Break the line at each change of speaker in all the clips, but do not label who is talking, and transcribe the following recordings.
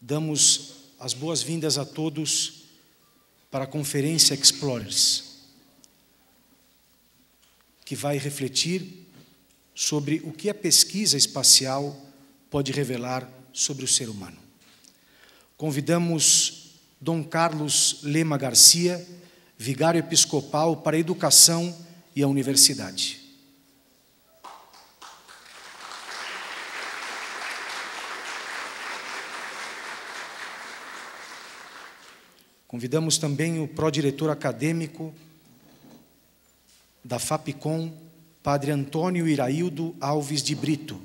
damos as boas-vindas a todos para a Conferência Explorers, que vai refletir sobre o que a pesquisa espacial pode revelar sobre o ser humano. Convidamos Dom Carlos Lema Garcia, vigário episcopal para a educação e a universidade. Convidamos também o pró-diretor acadêmico da FAPCOM, Padre Antônio Iraildo Alves de Brito.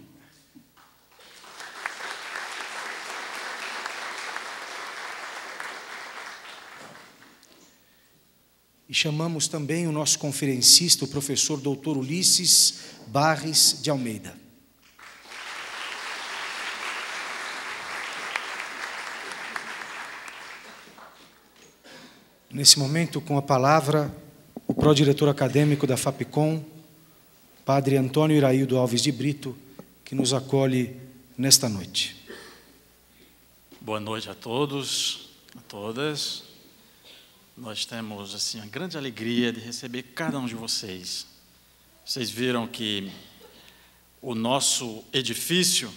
E chamamos também o nosso conferencista, o professor Dr. Ulisses Barres de Almeida. Nesse momento, com a palavra, o pró-diretor acadêmico da FAPCOM, Padre Antônio Iraildo Alves de Brito, que nos acolhe nesta noite.
Boa noite a todos, a todas. Nós temos assim a grande alegria de receber cada um de vocês. Vocês viram que o nosso edifício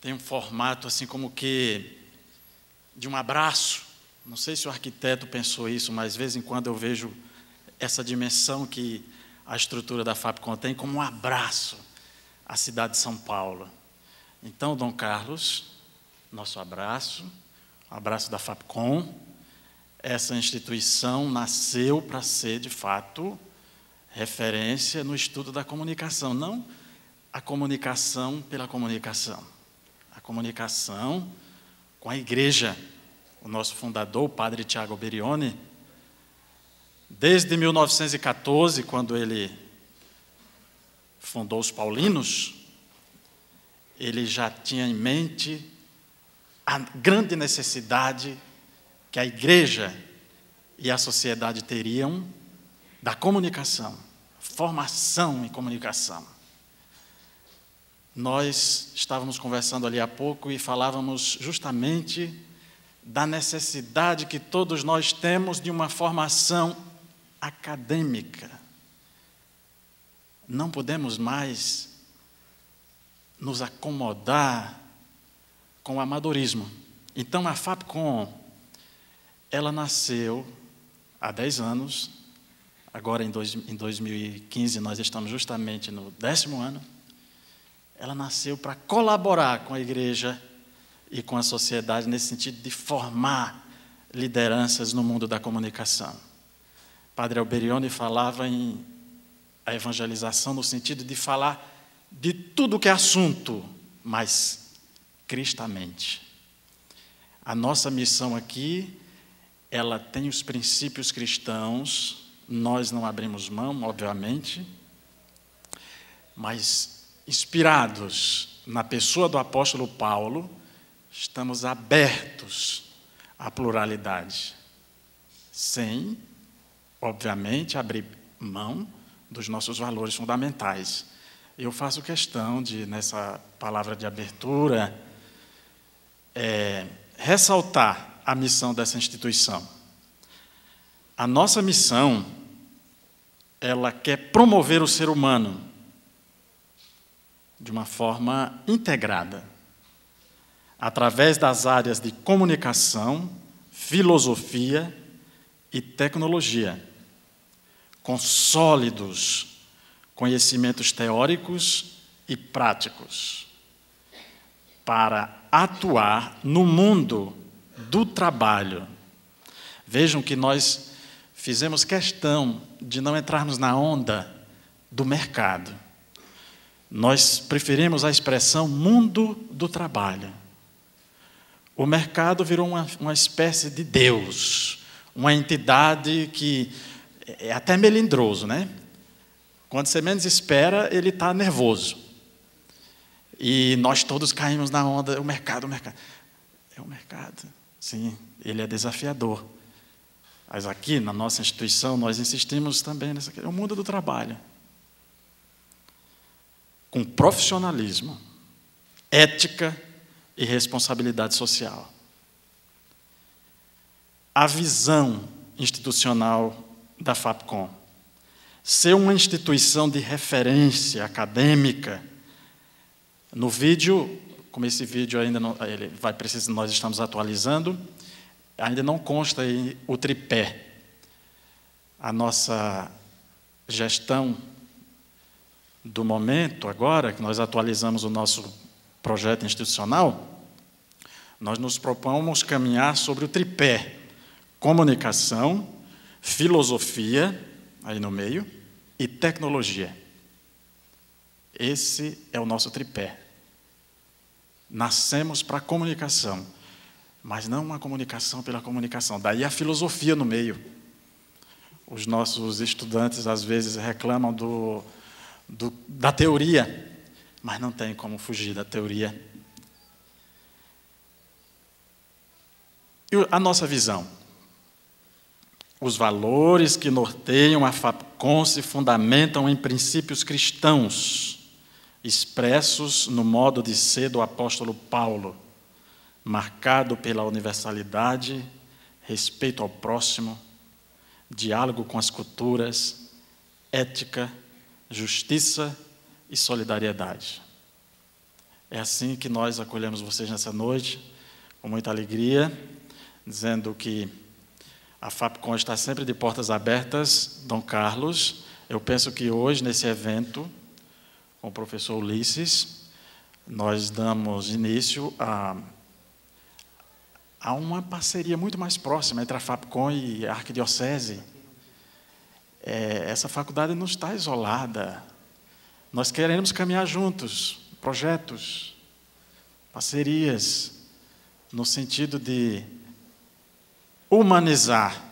tem um formato assim como que de um abraço. Não sei se o arquiteto pensou isso, mas de vez em quando eu vejo essa dimensão que a estrutura da FAPCOM tem como um abraço à cidade de São Paulo. Então, Dom Carlos, nosso abraço, o abraço da FAPCOM. Essa instituição nasceu para ser, de fato, referência no estudo da comunicação, não a comunicação pela comunicação, a comunicação com a igreja. O nosso fundador, o padre Tiago Berione, desde 1914, quando ele fundou os Paulinos, ele já tinha em mente a grande necessidade que a igreja e a sociedade teriam da comunicação, formação em comunicação. Nós estávamos conversando ali há pouco e falávamos justamente da necessidade que todos nós temos de uma formação acadêmica. Não podemos mais nos acomodar com o amadorismo. Então, a FAPCOM, ela nasceu há 10 anos, agora em 2015 nós estamos justamente no 10º ano. Ela nasceu para colaborar com a igreja e com a sociedade nesse sentido de formar lideranças no mundo da comunicação. Padre Alberione falava em a evangelização no sentido de falar de tudo que é assunto, mas cristamente. A nossa missão aqui, ela tem os princípios cristãos, nós não abrimos mão, obviamente, mas inspirados na pessoa do apóstolo Paulo, estamos abertos à pluralidade, sem, obviamente, abrir mão dos nossos valores fundamentais. Eu faço questão de, nessa palavra de abertura, ressaltar a missão dessa instituição. A nossa missão, ela quer promover o ser humano de uma forma integrada, através das áreas de comunicação, filosofia e tecnologia, com sólidos conhecimentos teóricos e práticos, para atuar no mundo do trabalho. Vejam que nós fizemos questão de não entrarmos na onda do mercado. Nós preferimos a expressão mundo do trabalho. O mercado virou uma espécie de Deus, uma entidade que é até melindroso, né? Quando você menos espera, ele está nervoso. E nós todos caímos na onda, o mercado. É o mercado, sim, ele é desafiador. Mas aqui, na nossa instituição, nós insistimos também nessa questão, é o mundo do trabalho. Com profissionalismo, ética, e responsabilidade social. A visão institucional da FAPCOM: ser uma instituição de referência acadêmica. No vídeo, como esse vídeo ainda não, ele vai precisar, nós estamos atualizando, ainda não consta aí o tripé. A nossa gestão do momento, agora que nós atualizamos o nosso projeto institucional, nós nos propomos caminhar sobre o tripé: comunicação, filosofia, aí no meio, e tecnologia. Esse é o nosso tripé. Nascemos para a comunicação, mas não uma comunicação pela comunicação. Daí a filosofia no meio. Os nossos estudantes, às vezes, reclamam da teoria, mas não tem como fugir da teoria. E a nossa visão? Os valores que norteiam a FAPCOM se fundamentam em princípios cristãos, expressos no modo de ser do apóstolo Paulo, marcado pela universalidade, respeito ao próximo, diálogo com as culturas, ética, justiça e solidariedade. É assim que nós acolhemos vocês nessa noite, com muita alegria, dizendo que a FAPCOM está sempre de portas abertas. Dom Carlos, eu penso que hoje, nesse evento, com o professor Ulisses, nós damos início a uma parceria muito mais próxima entre a FAPCOM e a Arquidiocese. Essa faculdade não está isolada. Nós queremos caminhar juntos, projetos, parcerias, no sentido de humanizar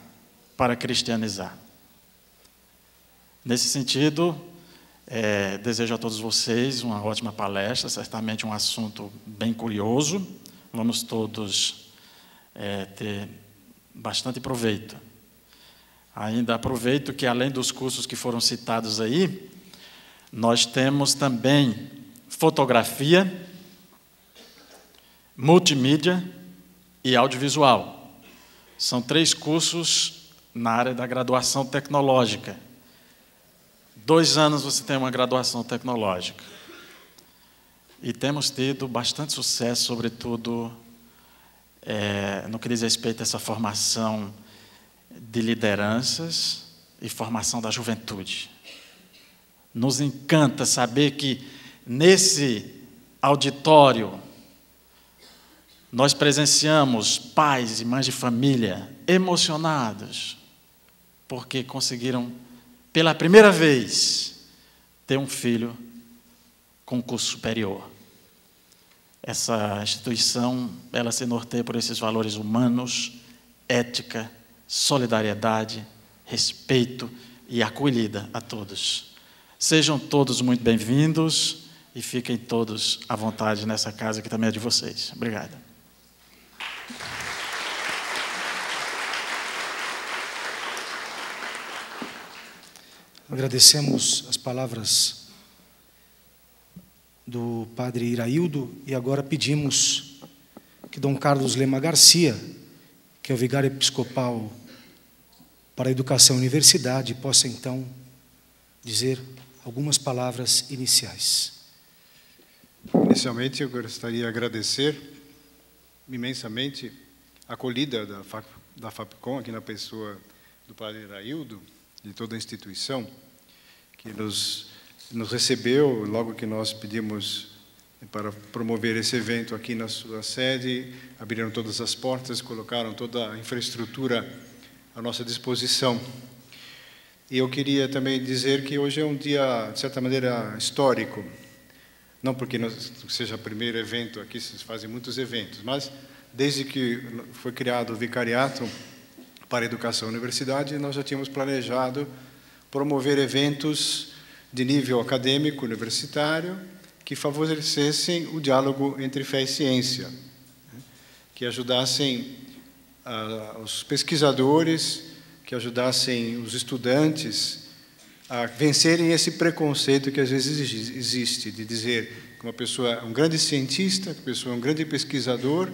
para cristianizar. Nesse sentido, desejo a todos vocês uma ótima palestra, certamente um assunto bem curioso. Vamos todos ter bastante proveito. Ainda aproveito que, além dos cursos que foram citados aí, nós temos também fotografia, multimídia e audiovisual. São 3 cursos na área da graduação tecnológica. 2 anos você tem uma graduação tecnológica. E temos tido bastante sucesso, sobretudo no que diz respeito a essa formação de lideranças e formação da juventude. Nos encanta saber que, nesse auditório, nós presenciamos pais e mães de família emocionados, porque conseguiram, pela primeira vez, ter um filho com curso superior. Essa instituição, ela se norteia por esses valores humanos, ética, solidariedade, respeito e acolhida a todos. Sejam todos muito bem-vindos e fiquem todos à vontade nessa casa que também é de vocês. Obrigado.
Agradecemos as palavras do padre Iraildo e agora pedimos que Dom Carlos Lema Garcia, que é o vigário episcopal para a educação e universidade, possa então dizer algumas palavras iniciais.
Inicialmente, eu gostaria de agradecer imensamente a acolhida da FAPCOM, aqui na pessoa do padre Iraildo, de toda a instituição, que nos recebeu logo que nós pedimos para promover esse evento aqui na sua sede, abriram todas as portas, colocaram toda a infraestrutura à nossa disposição. E eu queria também dizer que hoje é um dia, de certa maneira, histórico. Não porque seja o primeiro evento, aqui se fazem muitos eventos, mas desde que foi criado o Vicariato para a Educação e Universidade, nós já tínhamos planejado promover eventos de nível acadêmico, universitário, que favorecessem o diálogo entre fé e ciência, que ajudassem os pesquisadores, que ajudassem os estudantes a vencerem esse preconceito que às vezes existe, de dizer que uma pessoa é um grande cientista, que uma pessoa é um grande pesquisador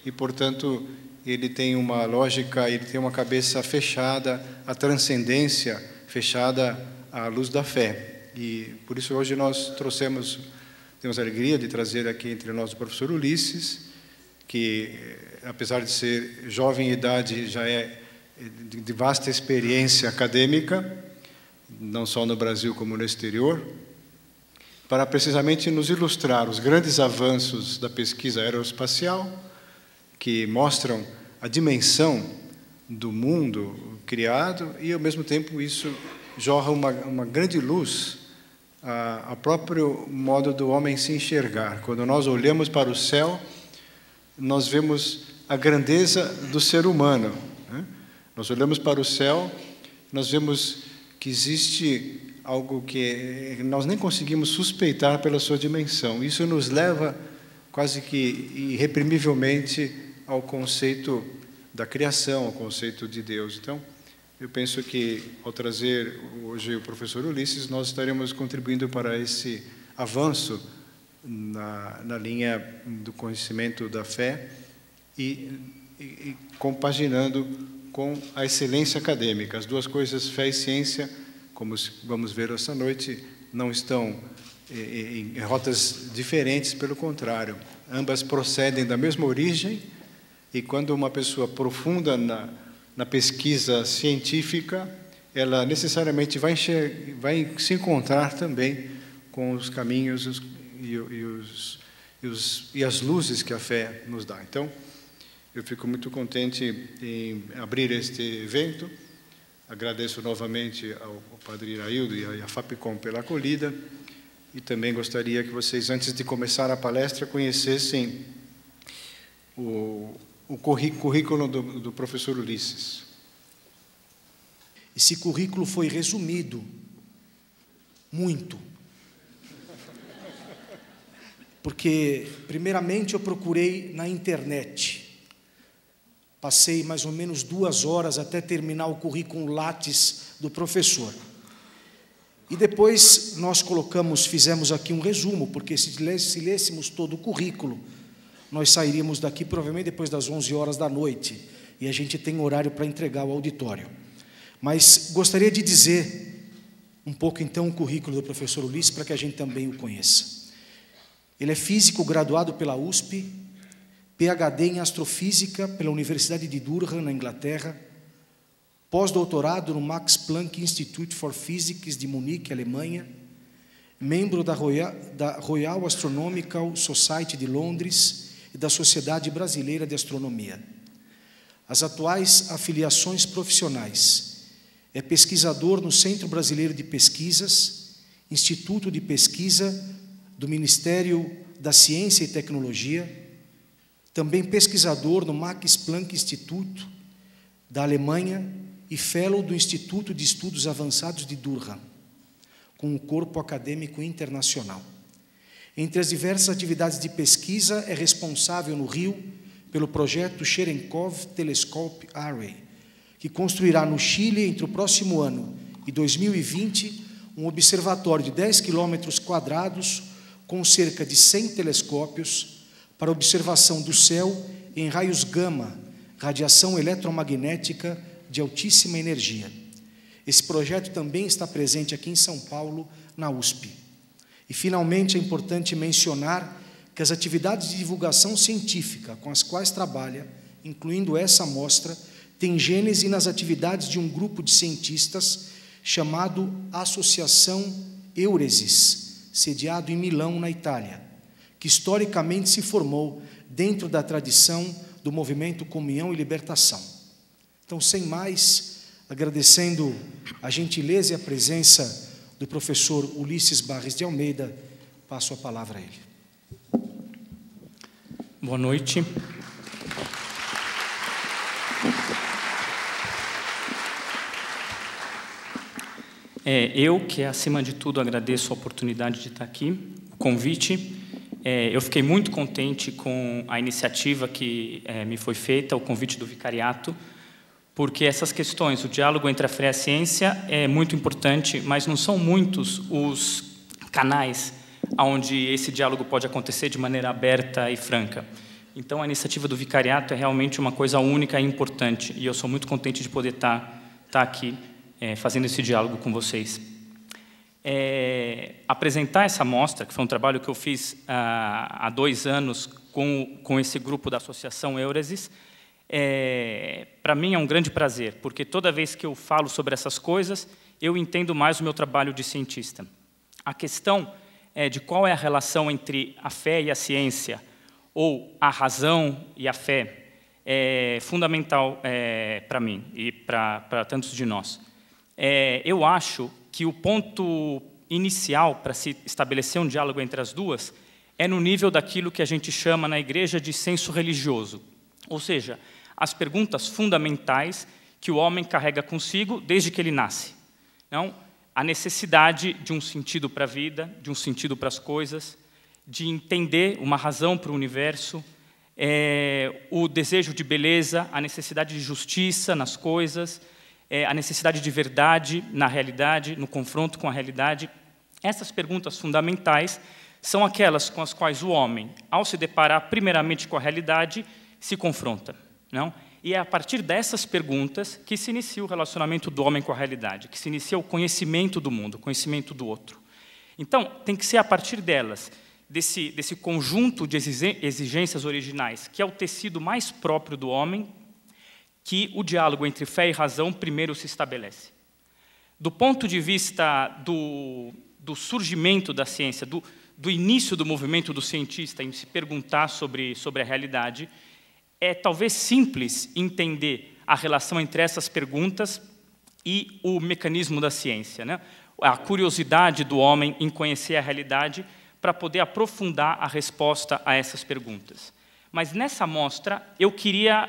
e, portanto, ele tem uma lógica, ele tem uma cabeça fechada à transcendência, fechada à luz da fé. E por isso hoje nós temos a alegria de trazer aqui entre nós o professor Ulisses, que apesar de ser jovem em idade, já é de vasta experiência acadêmica, não só no Brasil como no exterior, para precisamente nos ilustrar os grandes avanços da pesquisa aeroespacial, que mostram a dimensão do mundo criado e, ao mesmo tempo, isso jorra uma grande luz ao próprio modo do homem se enxergar. Quando nós olhamos para o céu, nós vemos a grandeza do ser humano, né? Nós olhamos para o céu, nós vemos que existe algo que nós nem conseguimos suspeitar pela sua dimensão. Isso nos leva quase que irreprimivelmente ao conceito da criação, ao conceito de Deus. Então, eu penso que, ao trazer hoje o professor Ulisses, nós estaremos contribuindo para esse avanço na linha do conhecimento da fé e compaginando com a excelência acadêmica. As duas coisas, fé e ciência, como vamos ver esta noite, não estão em rotas diferentes, pelo contrário, ambas procedem da mesma origem, e quando uma pessoa aprofunda na pesquisa científica, ela necessariamente vai se encontrar também com os caminhos e as luzes que a fé nos dá. Então, eu fico muito contente em abrir este evento. Agradeço novamente ao Padre Iraildo e à FAPCOM pela acolhida, e também gostaria que vocês, antes de começar a palestra, conhecessem o currículo do professor Ulisses.
Esse currículo foi resumido muito, porque, primeiramente, eu procurei na internet. Passei mais ou menos 2 horas até terminar o currículo Lattes do professor. E depois nós fizemos aqui um resumo, porque se lêssemos todo o currículo, nós sairíamos daqui provavelmente depois das 11 horas da noite, e a gente tem horário para entregar ao auditório. Mas gostaria de dizer um pouco então o currículo do professor Ulisses, para que a gente também o conheça. Ele é físico graduado pela USP, PhD em Astrofísica pela Universidade de Durham, na Inglaterra, pós-doutorado no Max Planck Institute for Physics de Munique, Alemanha, membro da Royal Astronomical Society de Londres e da Sociedade Brasileira de Astronomia. As atuais afiliações profissionais: é pesquisador no Centro Brasileiro de Pesquisas, Instituto de Pesquisa do Ministério da Ciência e Tecnologia, também pesquisador no Max Planck Instituto da Alemanha e fellow do Instituto de Estudos Avançados de Durham, com um corpo acadêmico internacional. Entre as diversas atividades de pesquisa, é responsável no Rio pelo projeto Cherenkov Telescope Array, que construirá no Chile, entre o próximo ano e 2020, um observatório de 10 km² com cerca de 100 telescópios para observação do céu em raios gama, radiação eletromagnética de altíssima energia. Esse projeto também está presente aqui em São Paulo, na USP. E, finalmente, é importante mencionar que as atividades de divulgação científica com as quais trabalha, incluindo essa mostra, têm gênese nas atividades de um grupo de cientistas chamado Associação Euresis, sediado em Milão, na Itália, que historicamente se formou dentro da tradição do movimento Comunhão e Libertação. Então, sem mais, agradecendo a gentileza e a presença do professor Ulisses Barres de Almeida, passo a palavra a ele.
Boa noite. Eu que, acima de tudo, agradeço a oportunidade de estar aqui, o convite. Eu fiquei muito contente com a iniciativa que me foi feita, o convite do vicariato, porque essas questões, o diálogo entre a fé e a ciência é muito importante, mas não são muitos os canais onde esse diálogo pode acontecer de maneira aberta e franca. Então, a iniciativa do vicariato é realmente uma coisa única e importante, e eu sou muito contente de poder estar aqui fazendo esse diálogo com vocês. Apresentar essa mostra, que foi um trabalho que eu fiz há 2 anos com esse grupo da Associação Eurasis, para mim é um grande prazer, porque toda vez que eu falo sobre essas coisas, eu entendo mais o meu trabalho de cientista. A questão de qual é a relação entre a fé e a ciência, ou a razão e a fé, é fundamental para mim e para tantos de nós. Eu acho que o ponto inicial para se estabelecer um diálogo entre as duas é no nível daquilo que a gente chama na igreja de senso religioso, ou seja, as perguntas fundamentais que o homem carrega consigo desde que ele nasce. Não? A necessidade de um sentido para a vida, de um sentido para as coisas, de entender uma razão para o universo, o desejo de beleza, a necessidade de justiça nas coisas, a necessidade de verdade na realidade, no confronto com a realidade. Essas perguntas fundamentais são aquelas com as quais o homem, ao se deparar primeiramente com a realidade, se confronta. Não? E é a partir dessas perguntas que se inicia o relacionamento do homem com a realidade, que se inicia o conhecimento do mundo, o conhecimento do outro. Então, tem que ser a partir delas, desse conjunto de exigências originais, que é o tecido mais próprio do homem, que o diálogo entre fé e razão primeiro se estabelece. Do ponto de vista do surgimento da ciência, do início do movimento do cientista em se perguntar sobre a realidade, é talvez simples entender a relação entre essas perguntas e o mecanismo da ciência, né? A curiosidade do homem em conhecer a realidade para poder aprofundar a resposta a essas perguntas. Mas nessa mostra eu queria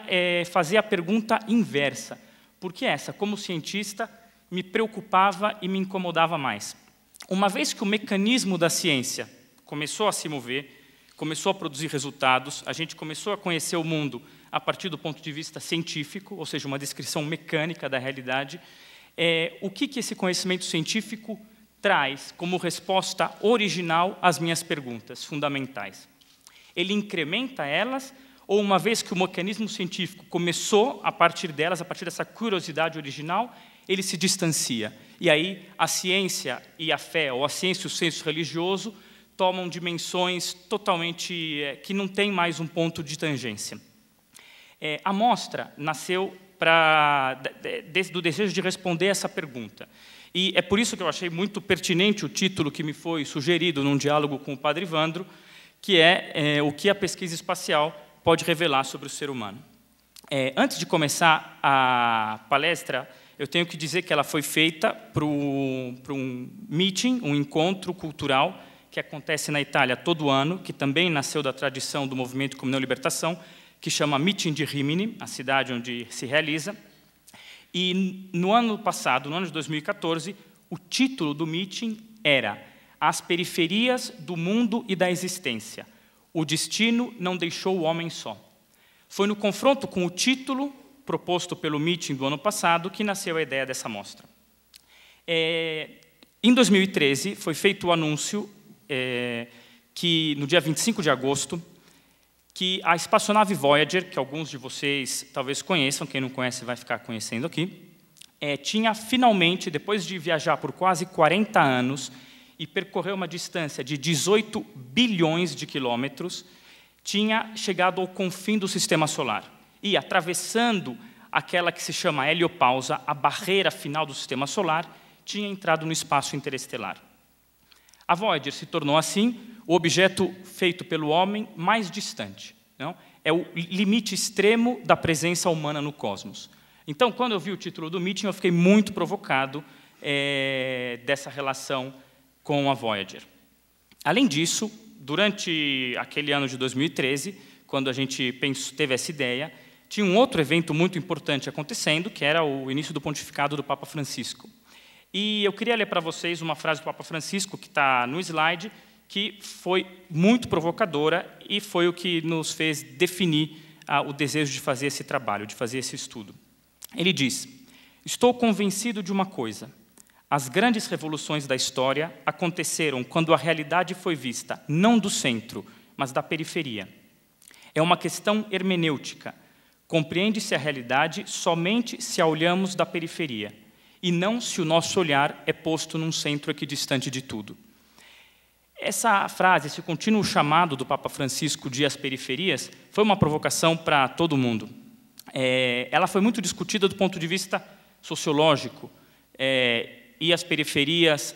fazer a pergunta inversa, porque essa, como cientista, me preocupava e me incomodava mais. Uma vez que o mecanismo da ciência começou a se mover, começou a produzir resultados, a gente começou a conhecer o mundo a partir do ponto de vista científico, ou seja, uma descrição mecânica da realidade, o que esse conhecimento científico traz como resposta original às minhas perguntas fundamentais? Ele incrementa elas, ou uma vez que o mecanismo científico começou a partir delas, a partir dessa curiosidade original, ele se distancia. E aí a ciência e a fé, ou a ciência e o senso religioso, tomam dimensões totalmente que não tem mais um ponto de tangência. A mostra nasceu do desejo de responder essa pergunta. E é por isso que eu achei muito pertinente o título que me foi sugerido num diálogo com o Padre Evandro, que é o que a pesquisa espacial pode revelar sobre o ser humano. Antes de começar a palestra, eu tenho que dizer que ela foi feita para um meeting, um encontro cultural, que acontece na Itália todo ano, que também nasceu da tradição do movimento Comunhão e Libertação, que chama Meeting de Rimini, a cidade onde se realiza. E no ano passado, no ano de 2014, o título do meeting era As periferias do mundo e da existência. O destino não deixou o homem só. Foi no confronto com o título proposto pelo meeting do ano passado que nasceu a ideia dessa mostra. Em 2013, foi feito o anúncio que, no dia 25 de agosto, que a espaçonave Voyager, que alguns de vocês talvez conheçam, quem não conhece vai ficar conhecendo aqui, tinha finalmente, depois de viajar por quase 40 anos e percorrer uma distância de 18 bilhões de quilômetros, tinha chegado ao confim do sistema solar. E, atravessando aquela que se chama heliopausa, a barreira final do sistema solar, tinha entrado no espaço interestelar. A Voyager se tornou, assim, o objeto feito pelo homem mais distante. Não? É o limite extremo da presença humana no cosmos. Então, quando eu vi o título do meeting, eu fiquei muito provocado dessa relação com a Voyager. Além disso, durante aquele ano de 2013, quando a gente teve essa ideia, tinha um outro evento muito importante acontecendo, que era o início do pontificado do Papa Francisco. E eu queria ler para vocês uma frase do Papa Francisco, que está no slide, que foi muito provocadora e foi o que nos fez definir o desejo de fazer esse trabalho, de fazer esse estudo. Ele diz: estou convencido de uma coisa. As grandes revoluções da história aconteceram quando a realidade foi vista não do centro, mas da periferia. É uma questão hermenêutica. Compreende-se a realidade somente se a olhamos da periferia, e não se o nosso olhar é posto num centro equidistante de tudo. Essa frase, esse contínuo chamado do Papa Francisco de as periferias, foi uma provocação para todo mundo. Ela foi muito discutida do ponto de vista sociológico, e as periferias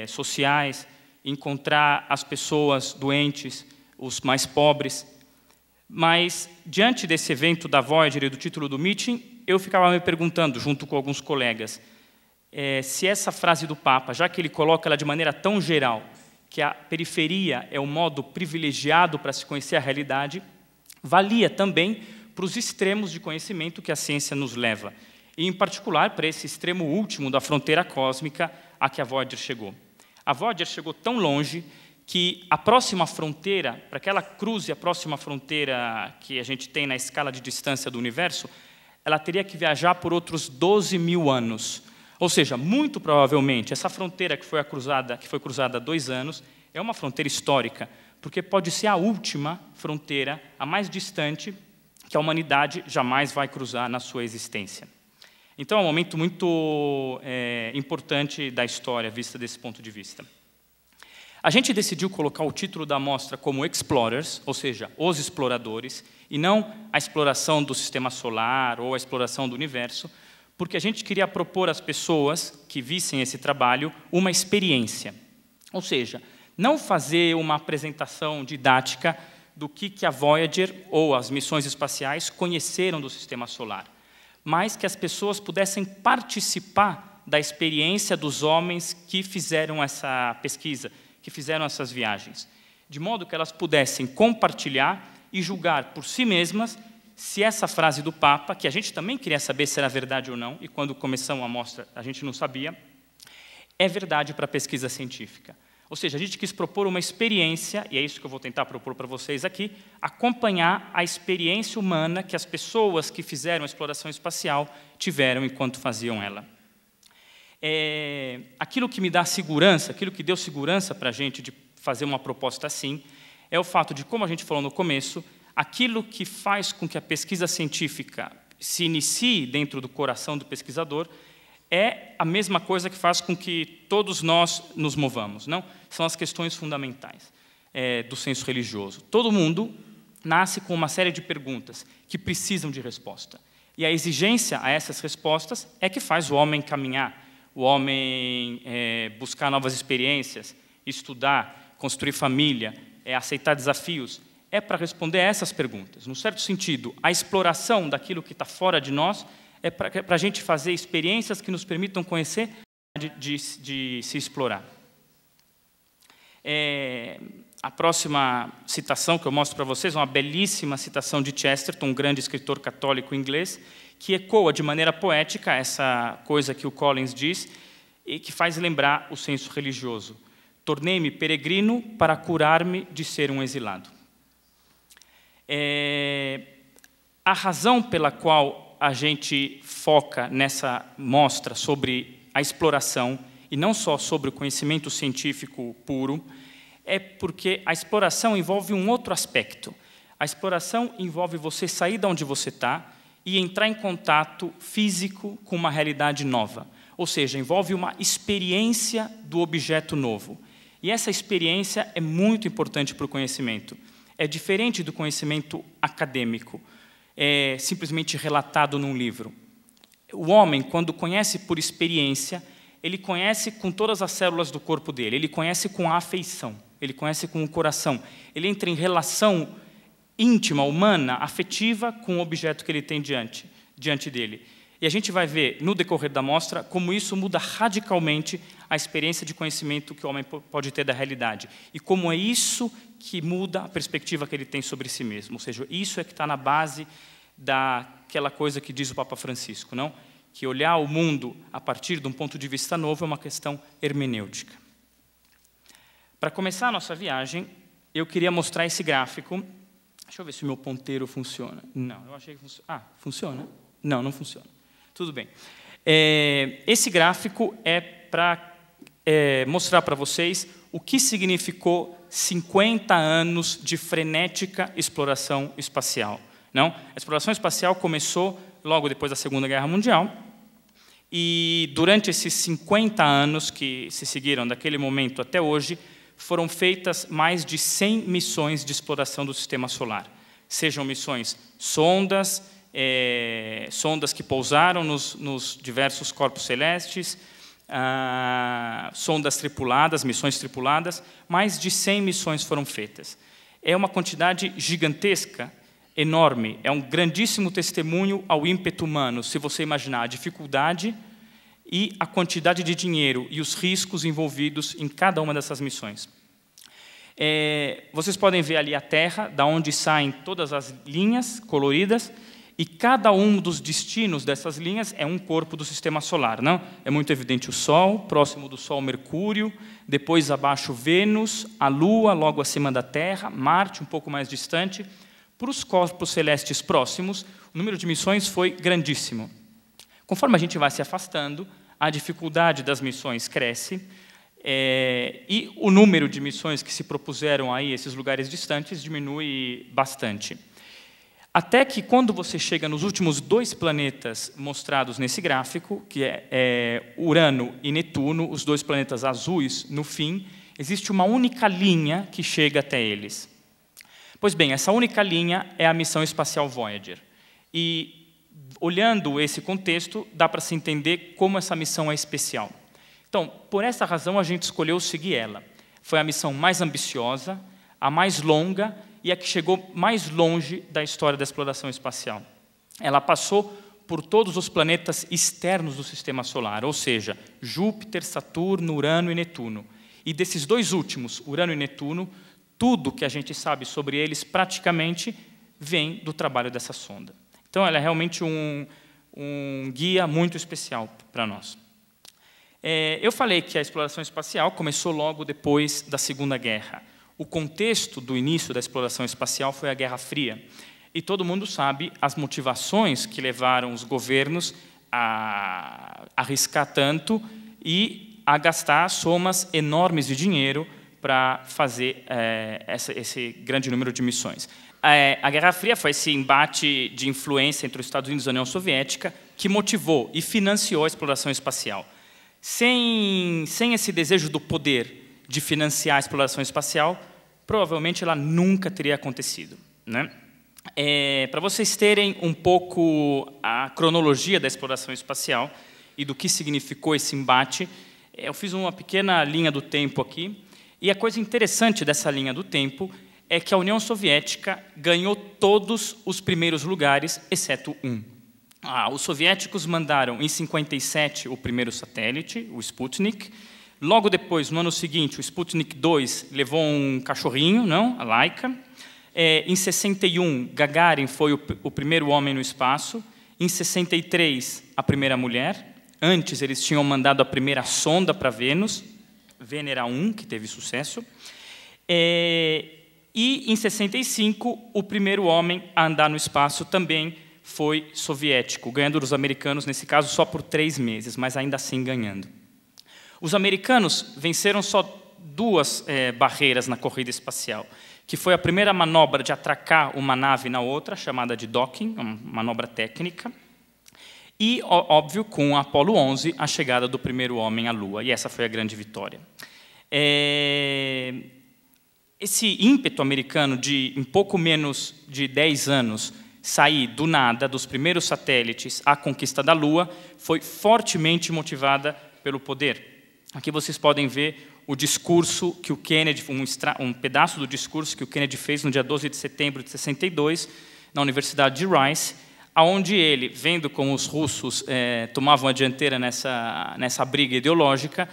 sociais, encontrar as pessoas doentes, os mais pobres. Mas, diante desse evento da Voyager e do título do meeting, eu ficava me perguntando, junto com alguns colegas, se essa frase do Papa, já que ele coloca ela de maneira tão geral, que a periferia é o modo privilegiado para se conhecer a realidade, valia também para os extremos de conhecimento que a ciência nos leva, e, em particular, para esse extremo último da fronteira cósmica a que a Voyager chegou. A Voyager chegou tão longe que a próxima fronteira, para que ela cruze a próxima fronteira que a gente tem na escala de distância do universo, ela teria que viajar por outros 12 mil anos. Ou seja, muito provavelmente, essa fronteira que foi cruzada há 2 anos, é uma fronteira histórica, porque pode ser a última fronteira, a mais distante, que a humanidade jamais vai cruzar na sua existência. Então, é um momento muito importante da história, vista desse ponto de vista. A gente decidiu colocar o título da mostra como Explorers, ou seja, os exploradores, e não a exploração do sistema solar ou a exploração do universo, porque a gente queria propor às pessoas que vissem esse trabalho uma experiência. Ou seja, não fazer uma apresentação didática do que a Voyager ou as missões espaciais conheceram do sistema solar, mas que as pessoas pudessem participar da experiência dos homens que fizeram essa pesquisa, que fizeram essas viagens, de modo que elas pudessem compartilhar e julgar por si mesmas se essa frase do Papa, que a gente também queria saber se era verdade ou não, e quando começamos a mostra a gente não sabia, é verdade para a pesquisa científica. Ou seja, a gente quis propor uma experiência, e é isso que eu vou tentar propor para vocês aqui, acompanhar a experiência humana que as pessoas que fizeram a exploração espacial tiveram enquanto faziam ela. Aquilo que me dá segurança, aquilo que deu segurança para a gente de fazer uma proposta assim, é o fato de, como a gente falou no começo, aquilo que faz com que a pesquisa científica se inicie dentro do coração do pesquisador é a mesma coisa que faz com que todos nós nos movamos, não? São as questões fundamentais do senso religioso. Todo mundo nasce com uma série de perguntas que precisam de resposta. E a exigência a essas respostas é que faz o homem caminhar, o homem buscar novas experiências, estudar, construir família, aceitar desafios. É para responder a essas perguntas. Num certo sentido, a exploração daquilo que está fora de nós é para a gente fazer experiências que nos permitam conhecer de se explorar. A próxima citação que eu mostro para vocês é uma belíssima citação de Chesterton, um grande escritor católico inglês, que ecoa de maneira poética essa coisa que o Collins diz e que faz lembrar o senso religioso. Tornei-me peregrino para curar-me de ser um exilado. A razão pela qual a gente foca nessa mostra sobre a exploração, e não só sobre o conhecimento científico puro, é porque a exploração envolve um outro aspecto. A exploração envolve você sair de onde você está e entrar em contato físico com uma realidade nova. Ou seja, envolve uma experiência do objeto novo. E essa experiência é muito importante para o conhecimento. É diferente do conhecimento acadêmico, simplesmente relatado num livro. O homem, quando conhece por experiência, ele conhece com todas as células do corpo dele, ele conhece com a afeição, ele conhece com o coração, ele entra em relação íntima, humana, afetiva com o objeto que ele tem diante dele. E a gente vai ver, no decorrer da mostra, como isso muda radicalmente a experiência de conhecimento que o homem pode ter da realidade. E como é isso que muda a perspectiva que ele tem sobre si mesmo. Ou seja, isso é que está na base daquela coisa que diz o Papa Francisco, não? Que olhar o mundo a partir de um ponto de vista novo é uma questão hermenêutica. Para começar a nossa viagem, eu queria mostrar esse gráfico. Deixa eu ver se o meu ponteiro funciona. Não, eu achei que funciona. Ah, funciona? Não, não funciona. Tudo bem. Esse gráfico é para mostrar para vocês o que significou 50 anos de frenética exploração espacial. Não? A exploração espacial começou logo depois da Segunda Guerra Mundial, e durante esses 50 anos que se seguiram daquele momento até hoje, foram feitas mais de 100 missões de exploração do Sistema Solar. Sejam missões sondas, sondas que pousaram nos diversos corpos celestes, sondas tripuladas, missões tripuladas, mais de 100 missões foram feitas. É uma quantidade gigantesca, enorme, é um grandíssimo testemunho ao ímpeto humano, se você imaginar a dificuldade e a quantidade de dinheiro e os riscos envolvidos em cada uma dessas missões. Vocês podem ver ali a Terra, da onde saem todas as linhas coloridas, e cada um dos destinos dessas linhas é um corpo do Sistema Solar. Não? É muito evidente o Sol, próximo do Sol, Mercúrio, depois abaixo Vênus, a Lua, logo acima da Terra, Marte, um pouco mais distante. Para os corpos celestes próximos, o número de missões foi grandíssimo. Conforme a gente vai se afastando, a dificuldade das missões cresce, e o número de missões que se propuseram a esses lugares distantes diminui bastante. Até que, quando você chega nos últimos 2 planetas mostrados nesse gráfico, que é Urano e Netuno, os 2 planetas azuis, no fim, existe uma única linha que chega até eles. Pois bem, essa única linha é a missão espacial Voyager. E, olhando esse contexto, dá para se entender como essa missão é especial. Então, por essa razão, a gente escolheu seguir ela. Foi a missão mais ambiciosa, a mais longa e a que chegou mais longe da história da exploração espacial. Ela passou por todos os planetas externos do Sistema Solar, ou seja, Júpiter, Saturno, Urano e Netuno. E desses 2 últimos, Urano e Netuno, tudo que a gente sabe sobre eles praticamente vem do trabalho dessa sonda. Então, ela é realmente um guia muito especial para nós. Eu falei que a exploração espacial começou logo depois da Segunda Guerra. O contexto do início da exploração espacial foi a Guerra Fria. E todo mundo sabe as motivações que levaram os governos a arriscar tanto e a gastar somas enormes de dinheiro para fazer esse grande número de missões. A Guerra Fria foi esse embate de influência entre os Estados Unidos e a União Soviética que motivou e financiou a exploração espacial. Sem esse desejo do poder de financiar a exploração espacial, provavelmente ela nunca teria acontecido. Né? Para vocês terem um pouco a cronologia da exploração espacial e do que significou esse embate, eu fiz uma pequena linha do tempo aqui. E a coisa interessante dessa linha do tempo é que a União Soviética ganhou todos os primeiros lugares, exceto um. Os soviéticos mandaram, em 57, o primeiro satélite, o Sputnik. Logo depois, no ano seguinte, o Sputnik 2 levou um cachorrinho, não? A Laika. Em 61, Gagarin foi o primeiro homem no espaço. Em 63, a primeira mulher. Antes, eles tinham mandado a primeira sonda para Vênus, Venera 1, que teve sucesso. E, em 65, o primeiro homem a andar no espaço também foi soviético, ganhando dos americanos, nesse caso, só por 3 meses, mas ainda assim ganhando. Os americanos venceram só 2 barreiras na corrida espacial, que foi a primeira manobra de atracar uma nave na outra, chamada de docking, uma manobra técnica, e, óbvio, com o Apollo 11, a chegada do primeiro homem à Lua, e essa foi a grande vitória. Esse ímpeto americano de, em pouco menos de 10 anos, sair do nada, dos primeiros satélites à conquista da Lua, foi fortemente motivada pelo poder. Aqui vocês podem ver o discurso que o Kennedy, um pedaço do discurso que o Kennedy fez no dia 12 de setembro de 62, na Universidade de Rice, onde ele, vendo como os russos tomavam a dianteira nessa briga ideológica,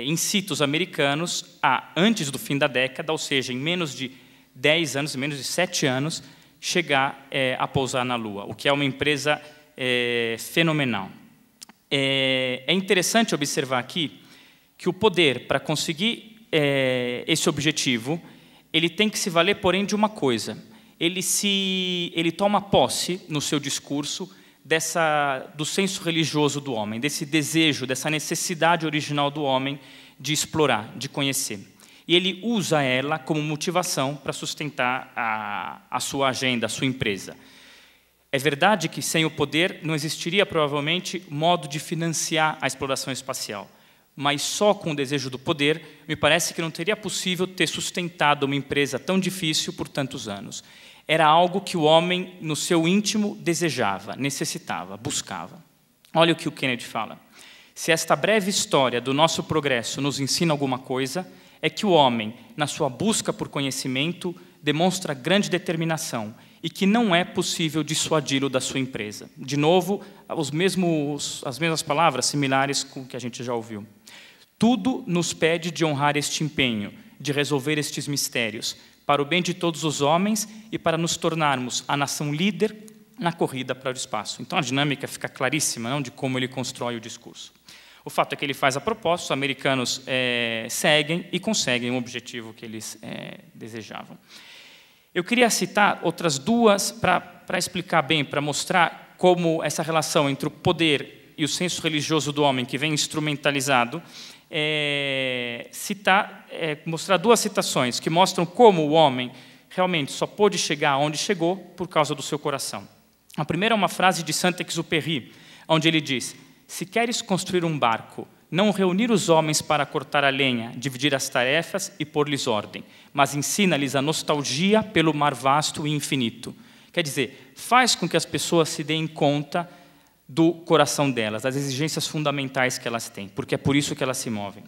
incita os americanos a, antes do fim da década, ou seja, em menos de 10 anos, em menos de 7 anos, chegar a pousar na Lua, o que é uma empresa fenomenal. É interessante observar aqui que o poder, para conseguir esse objetivo, ele tem que se valer, porém, de uma coisa. Ele toma posse, no seu discurso, do senso religioso do homem, desse desejo, dessa necessidade original do homem de explorar, de conhecer. E ele usa ela como motivação para sustentar a sua agenda, a sua empresa. É verdade que sem o poder não existiria provavelmente modo de financiar a exploração espacial, mas só com o desejo do poder, me parece que não teria possível ter sustentado uma empresa tão difícil por tantos anos. Era algo que o homem, no seu íntimo, desejava, necessitava, buscava. Olha o que o Kennedy fala. Se esta breve história do nosso progresso nos ensina alguma coisa, é que o homem, na sua busca por conhecimento, demonstra grande determinação e que não é possível dissuadi-lo da sua empresa. De novo, as mesmas palavras similares com o que a gente já ouviu. Tudo nos pede de honrar este empenho, de resolver estes mistérios, para o bem de todos os homens e para nos tornarmos a nação líder na corrida para o espaço. Então, a dinâmica fica claríssima, não, de como ele constrói o discurso. O fato é que ele faz a proposta, os americanos seguem e conseguem o objetivo que eles desejavam. Eu queria citar outras duas para explicar bem, para mostrar como essa relação entre o poder e o senso religioso do homem, que vem instrumentalizado, mostrar duas citações que mostram como o homem realmente só pôde chegar onde chegou por causa do seu coração. A primeira é uma frase de Saint-Exupéry, onde ele diz: se queres construir um barco, não reunir os homens para cortar a lenha, dividir as tarefas e pôr-lhes ordem, mas ensina-lhes a nostalgia pelo mar vasto e infinito. Quer dizer, faz com que as pessoas se deem conta do coração delas, das exigências fundamentais que elas têm, porque é por isso que elas se movem.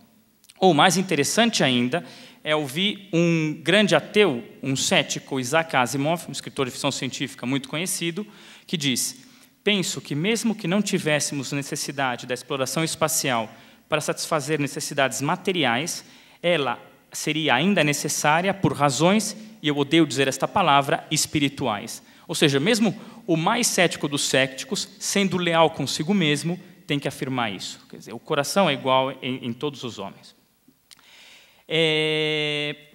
Ou, mais interessante ainda, é ouvir um grande ateu, um cético, Isaac Asimov, um escritor de ficção científica muito conhecido, que diz: penso que mesmo que não tivéssemos necessidade da exploração espacial para satisfazer necessidades materiais, ela seria ainda necessária por razões, e eu odeio dizer esta palavra, espirituais. Ou seja, mesmo o mais cético dos céticos, sendo leal consigo mesmo, tem que afirmar isso. Quer dizer, o coração é igual em todos os homens.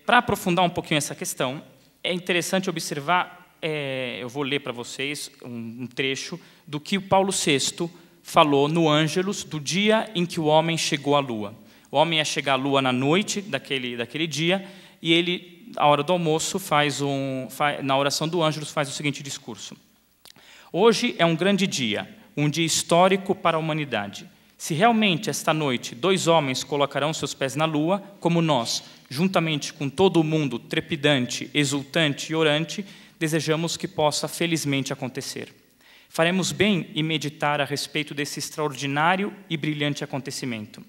Para aprofundar um pouquinho essa questão, é interessante observar, eu vou ler para vocês um trecho do que o Paulo VI falou no Ângelus, do dia em que o homem chegou à Lua. O homem ia chegar à Lua na noite daquele dia, e ele, à hora do almoço, na oração do Ângelus, faz o seguinte discurso: hoje é um grande dia, um dia histórico para a humanidade. Se realmente esta noite 2 homens colocarão seus pés na Lua, como nós, juntamente com todo o mundo trepidante, exultante e orante, desejamos que possa felizmente acontecer. Faremos bem em meditar a respeito desse extraordinário e brilhante acontecimento.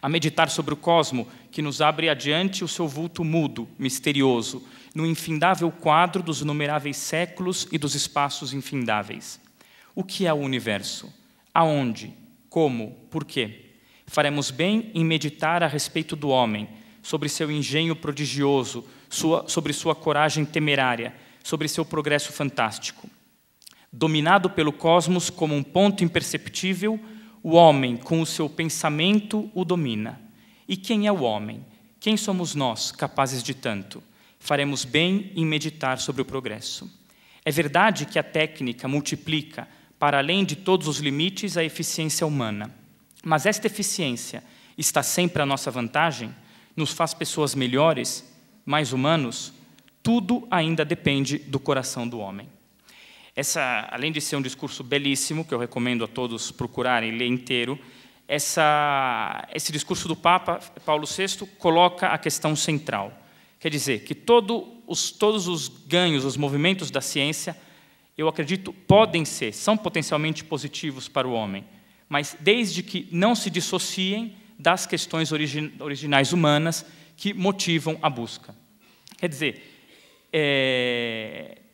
A meditar sobre o cosmo que nos abre adiante o seu vulto mudo, misterioso, no infindável quadro dos inumeráveis séculos e dos espaços infindáveis. O que é o universo? Aonde? Como? Por quê? Faremos bem em meditar a respeito do homem, sobre seu engenho prodigioso, sobre sua coragem temerária, sobre seu progresso fantástico. Dominado pelo cosmos como um ponto imperceptível, o homem, com o seu pensamento, o domina. E quem é o homem? Quem somos nós, capazes de tanto? Faremos bem em meditar sobre o progresso. É verdade que a técnica multiplica, para além de todos os limites, a eficiência humana. Mas esta eficiência está sempre à nossa vantagem? Nos faz pessoas melhores, mais humanos? Tudo ainda depende do coração do homem. Além de ser um discurso belíssimo, que eu recomendo a todos procurarem ler inteiro, esse discurso do Papa Paulo VI coloca a questão central. Quer dizer, que todos os ganhos, os movimentos da ciência, eu acredito, são potencialmente positivos para o homem, mas desde que não se dissociem das questões originais humanas que motivam a busca. Quer dizer,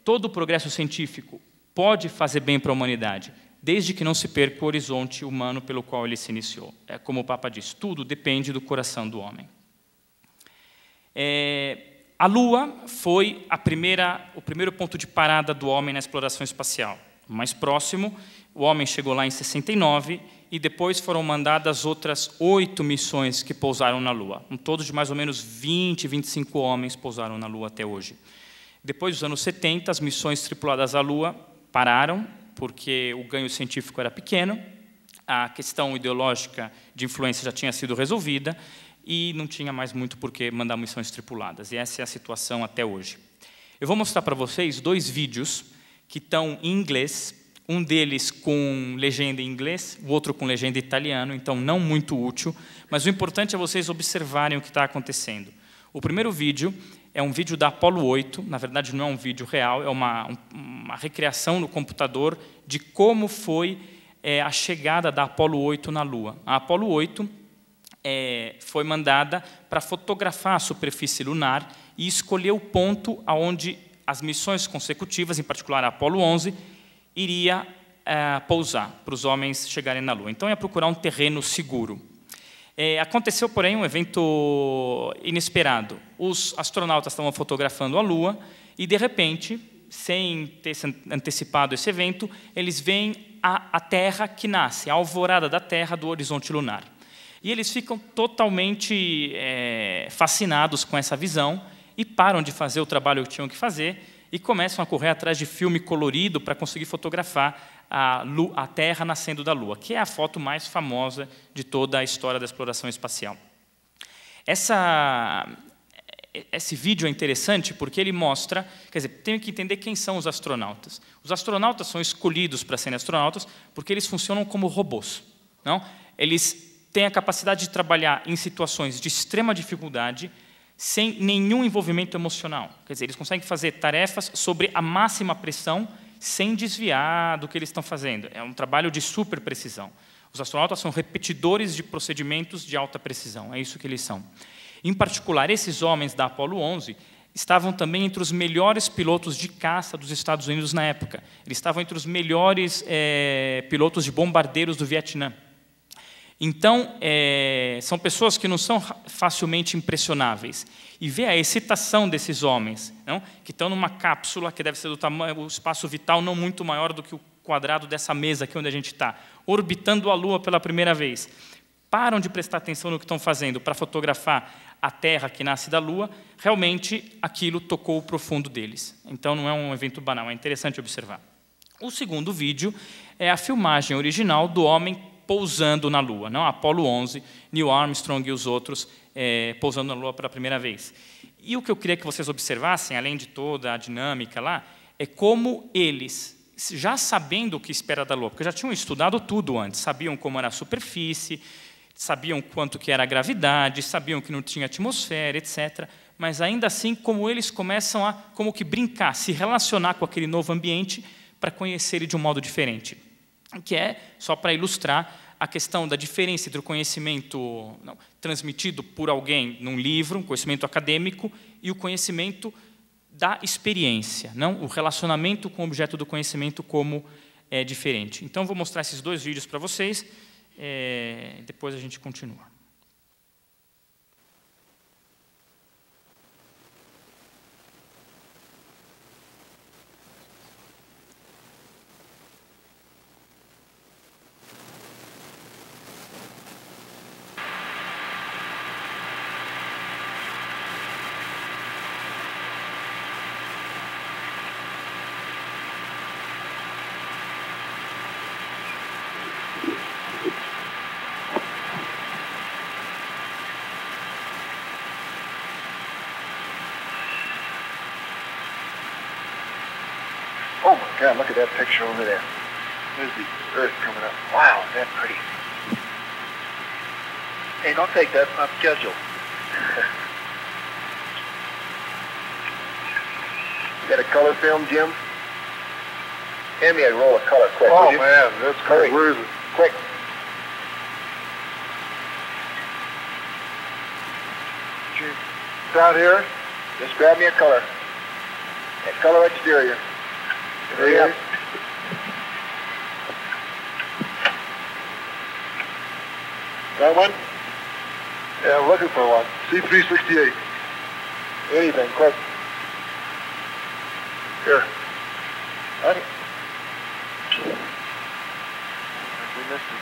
todo o progresso científico pode fazer bem para a humanidade, desde que não se perca o horizonte humano pelo qual ele se iniciou. Como o Papa diz, tudo depende do coração do homem. A Lua foi o primeiro ponto de parada do homem na exploração espacial. O mais próximo, o homem chegou lá em 69, e depois foram mandadas outras 8 missões que pousaram na Lua. Um todo de mais ou menos 20, 25 homens pousaram na Lua até hoje. Depois dos anos 70, as missões tripuladas à Lua pararam porque o ganho científico era pequeno, a questão ideológica de influência já tinha sido resolvida e não tinha mais muito por que mandar missões tripuladas. E essa é a situação até hoje. Eu vou mostrar para vocês 2 vídeos que estão em inglês, um deles com legenda em inglês, o outro com legenda em italiano, então não muito útil, mas o importante é vocês observarem o que está acontecendo. O primeiro vídeo é um vídeo da Apollo 8, na verdade não é um vídeo real, é uma recriação no computador de como foi a chegada da Apollo 8 na Lua. A Apollo 8 foi mandada para fotografar a superfície lunar e escolher o ponto onde as missões consecutivas, em particular a Apollo 11, iria pousar para os homens chegarem na Lua. Então, ia procurar um terreno seguro. Aconteceu, porém, um evento inesperado. Os astronautas estavam fotografando a Lua e, de repente, sem ter antecipado esse evento, eles veem a Terra que nasce, a alvorada da Terra do horizonte lunar. E eles ficam totalmente fascinados com essa visão e param de fazer o trabalho que tinham que fazer e começam a correr atrás de filme colorido para conseguir fotografar a Terra nascendo da Lua, que é a foto mais famosa de toda a história da exploração espacial. Esse vídeo é interessante porque ele mostra, quer dizer, tem que entender quem são os astronautas. Os astronautas são escolhidos para serem astronautas porque eles funcionam como robôs. Não? Eles têm a capacidade de trabalhar em situações de extrema dificuldade, sem nenhum envolvimento emocional. Quer dizer, eles conseguem fazer tarefas sobre a máxima pressão, sem desviar do que eles estão fazendo. É um trabalho de super precisão. Os astronautas são repetidores de procedimentos de alta precisão, é isso que eles são. Em particular, esses homens da Apollo 11 estavam também entre os melhores pilotos de caça dos Estados Unidos na época. Eles estavam entre os melhores pilotos de bombardeiros do Vietnã. Então, são pessoas que não são facilmente impressionáveis. E ver a excitação desses homens, não? Que estão numa cápsula que deve ser do tamanho, o espaço vital não muito maior do que o quadrado dessa mesa aqui onde a gente está, orbitando a Lua pela primeira vez. Param de prestar atenção no que estão fazendo para fotografar a Terra que nasce da Lua, realmente aquilo tocou o profundo deles. Então, não é um evento banal, é interessante observar. O segundo vídeo é a filmagem original do homem pousando na Lua, não? Apollo 11, Neil Armstrong e os outros pousando na Lua pela primeira vez. E o que eu queria que vocês observassem, além de toda a dinâmica lá, é como eles, já sabendo o que espera da Lua, porque já tinham estudado tudo antes, sabiam como era a superfície, sabiam quanto que era a gravidade, sabiam que não tinha atmosfera, etc. Mas ainda assim, como eles começam a como que brincar, se relacionar com aquele novo ambiente para conhecer ele de um modo diferente. Que é, só para ilustrar, a questão da diferença entre o conhecimento transmitido por alguém num livro, um conhecimento acadêmico, e o conhecimento da experiência, não? O relacionamento com o objeto do conhecimento como é diferente. Então, vou mostrar esses 2 vídeos para vocês, depois a gente continua.
Oh my God, look at that picture over there. There's the Earth coming up. Wow, isn't that pretty? Hey, don't take that, it's not scheduled. You got a color film, Jim? Hand me a roll of color, quick.
Oh,
will you?
man, that's
Hurry.
great. Where is it?
Quick.
Down here?
Just grab me a color. A color exterior. Hurry up. Got one?
Yeah, I'm looking for one. C368.
Anything, quick.
Here.
Got it. We missed it.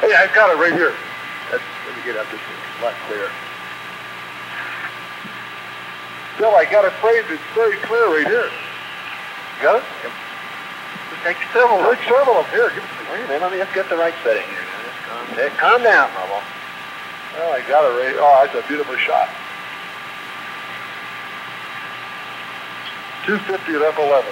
Hey, I got it right here. Let me get out this thing. It's a lot clearer. Bill, I got it framed. It's very clear right here. You got it? Yep. Just take several of them. Take several of them. Here, give it to me. Wait a minute. Let me just get the right setting here. Just calm down, Bubble. Well, I got it right. Oh, that's a beautiful shot. 250 at F11.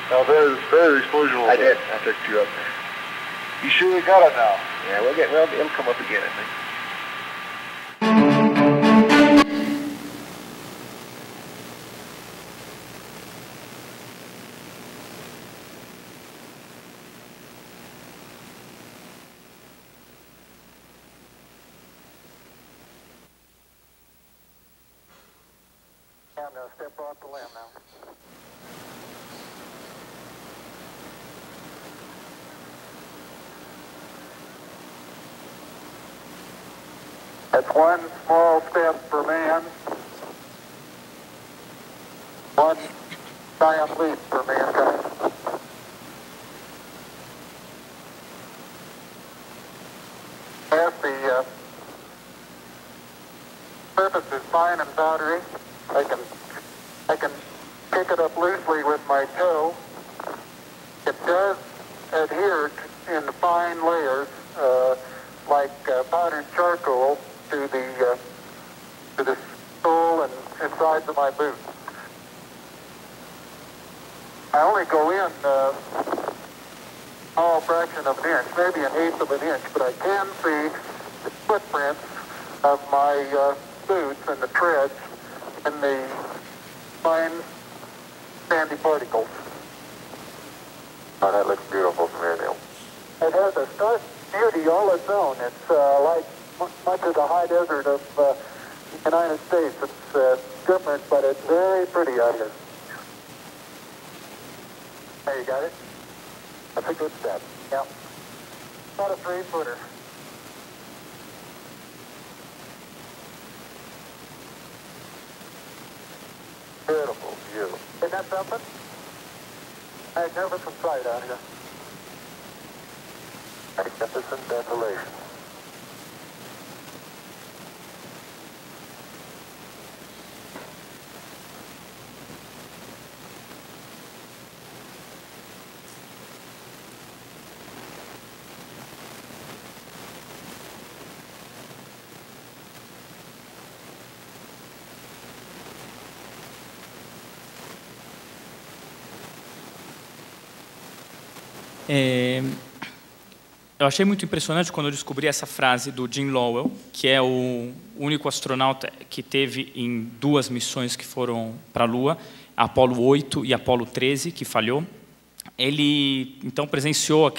Now there's exposure. I did. I picked you up there. You sure you got it now? Yeah, it'll come up again, I think. I'm going to step off the limb now. That's one small step for man, one giant leap for mankind. As the surface is fine and powdery, I can pick it up loosely with my toe. It does adhere in fine layers, like powdered charcoal, to the sole and sides of my boot. I only go in a small fraction of an inch, maybe an eighth of an inch, but I can see the footprints of my boots and the treads in the fine sandy particles. Oh, that looks beautiful from here, Neil. It has a stark beauty all its own. It's like much of the high desert of the United States. It's different, but it's very pretty out here. Hey, you got it? That's a good step. Yeah. About a 3-footer. Beautiful view. Isn't that something? Magnificent sight out here. Magnificent desolation.
Eu achei muito impressionante quando eu descobri essa frase do Jim Lowell, que é o único astronauta que teve em 2 missões que foram para a Lua, a Apollo 8 e a Apollo 13, que falhou. Ele, então, presenciou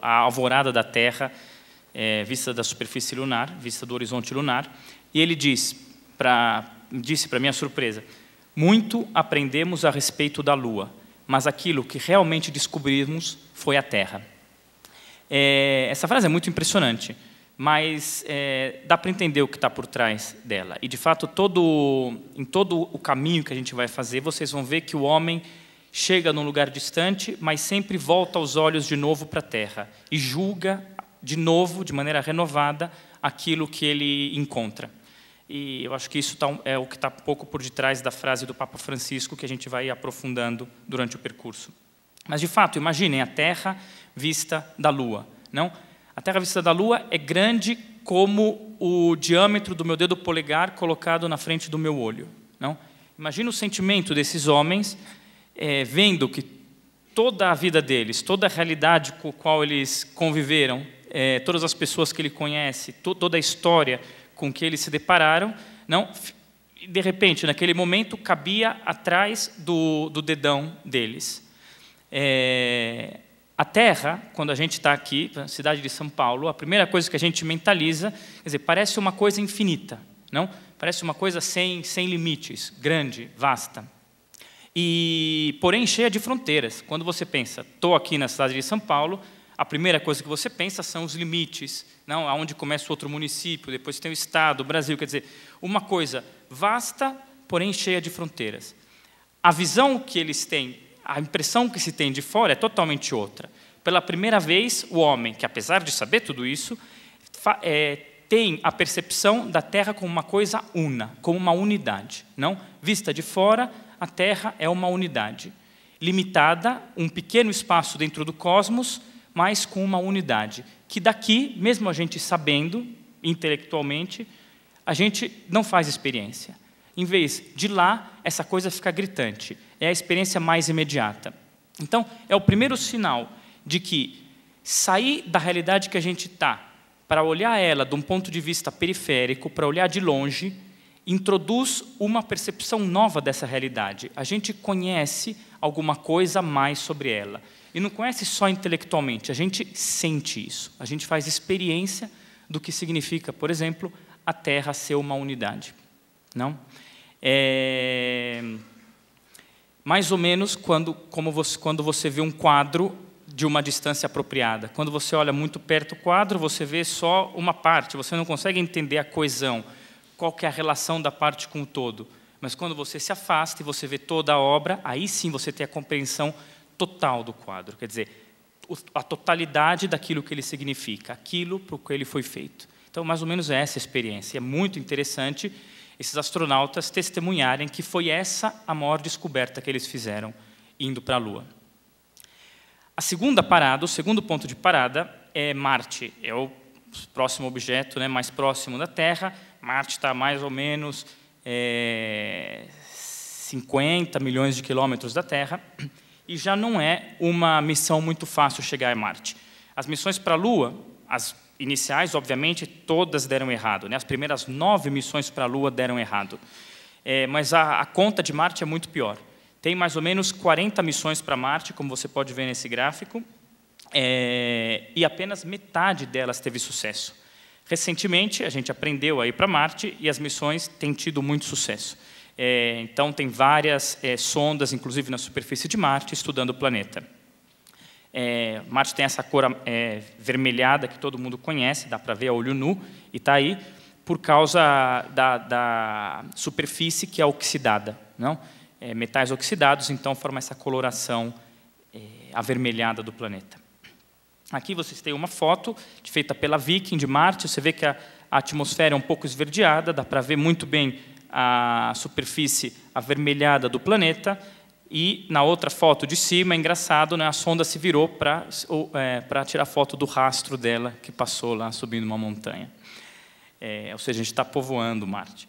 a alvorada da Terra, vista da superfície lunar, vista do horizonte lunar, e ele disse para minha surpresa: muito aprendemos a respeito da Lua, mas aquilo que realmente descobrimos foi a Terra. Essa frase é muito impressionante, mas dá para entender o que está por trás dela. E, de fato, em todo o caminho que a gente vai fazer, vocês vão ver que o homem chega num lugar distante, mas sempre volta os olhos de novo para a Terra e julga de novo, de maneira renovada, aquilo que ele encontra. E eu acho que isso é o que está um pouco por detrás da frase do Papa Francisco, que a gente vai aprofundando durante o percurso. Mas, de fato, imaginem a Terra vista da Lua. Não? A Terra vista da Lua é grande como o diâmetro do meu dedo polegar colocado na frente do meu olho. Não? Imagina o sentimento desses homens vendo que toda a vida deles, toda a realidade com a qual eles conviveram, todas as pessoas que ele conhece, toda a história com que eles se depararam, não? De repente, naquele momento, cabia atrás do dedão deles. A Terra, quando a gente está aqui, na cidade de São Paulo, a primeira coisa que a gente mentaliza, quer dizer, parece uma coisa infinita, não? Parece uma coisa sem limites, grande, vasta. Porém, cheia de fronteiras. Quando você pensa, estou aqui na cidade de São Paulo, a primeira coisa que você pensa são os limites, não? Aonde começa o outro município, depois tem o Estado, o Brasil, quer dizer, uma coisa vasta, porém cheia de fronteiras. A visão que eles têm, a impressão que se tem de fora é totalmente outra. Pela primeira vez, o homem, que apesar de saber tudo isso, tem a percepção da Terra como uma coisa una, como uma unidade. Não? Vista de fora, a Terra é uma unidade, limitada, um pequeno espaço dentro do cosmos, mas com uma unidade, que daqui, mesmo a gente sabendo, intelectualmente, a gente não faz experiência. Em vez de lá, essa coisa fica gritante. É a experiência mais imediata. Então, é o primeiro sinal de que sair da realidade que a gente está para olhar ela de um ponto de vista periférico, para olhar de longe, introduz uma percepção nova dessa realidade. A gente conhece alguma coisa a mais sobre ela. E não conhece só intelectualmente, a gente sente isso. A gente faz experiência do que significa, por exemplo, a Terra ser uma unidade. Não? Mais ou menos quando você vê um quadro de uma distância apropriada. Quando você olha muito perto do quadro, você vê só uma parte, você não consegue entender a coesão, qual que é a relação da parte com o todo. Mas quando você se afasta e você vê toda a obra, aí sim você tem a compreensão total do quadro, quer dizer, a totalidade daquilo que ele significa, aquilo para o que ele foi feito. Então, mais ou menos é essa a experiência. É muito interessante esses astronautas testemunharem que foi essa a maior descoberta que eles fizeram indo para a Lua. A segunda parada, o segundo ponto de parada é Marte. É o próximo objeto, né, mais próximo da Terra. Marte está a mais ou menos 50 milhões de quilômetros da Terra. E já não é uma missão muito fácil chegar a Marte. As missões para a Lua, as iniciais, obviamente, todas deram errado. Né? As primeiras 9 missões para a Lua deram errado. Mas a conta de Marte é muito pior. Tem mais ou menos 40 missões para Marte, como você pode ver nesse gráfico, e apenas metade delas teve sucesso. Recentemente, a gente aprendeu a ir para Marte e as missões têm tido muito sucesso. Então, tem várias sondas, inclusive na superfície de Marte, estudando o planeta. Marte tem essa cor vermelhada que todo mundo conhece, dá para ver a olho nu, e está aí por causa da superfície que é oxidada. Não? Metais oxidados, então, formam essa coloração avermelhada do planeta. Aqui vocês têm uma foto feita pela Viking de Marte, você vê que a atmosfera é um pouco esverdeada, dá para ver muito bem a superfície avermelhada do planeta, e na outra foto de cima, é engraçado, né, a sonda se virou para tirar foto do rastro dela, que passou lá subindo uma montanha. Ou seja, a gente está povoando Marte.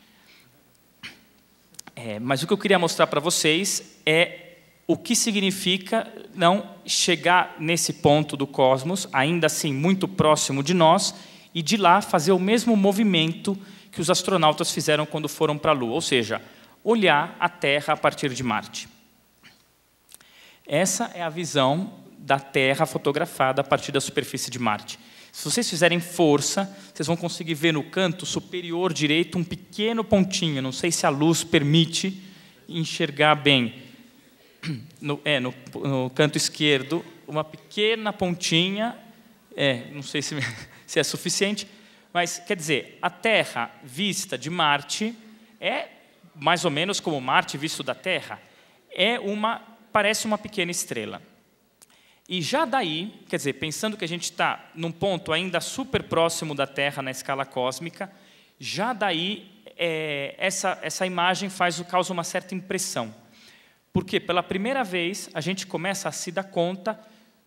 Mas o que eu queria mostrar para vocês é o que significa não chegar nesse ponto do cosmos, ainda assim muito próximo de nós, e de lá fazer o mesmo movimento que os astronautas fizeram quando foram para a Lua, ou seja, olhar a Terra a partir de Marte. Essa é a visão da Terra fotografada a partir da superfície de Marte. Se vocês fizerem força, vocês vão conseguir ver no canto superior direito um pequeno pontinho. Não sei se a luz permite enxergar bem. No canto esquerdo, uma pequena pontinha. Não sei se é suficiente, mas, quer dizer, a Terra vista de Marte é mais ou menos como Marte visto da Terra. Parece uma pequena estrela. E já daí, quer dizer, pensando que a gente está num ponto ainda super próximo da Terra na escala cósmica, já daí essa imagem causa uma certa impressão. Porque, pela primeira vez, a gente começa a se dar conta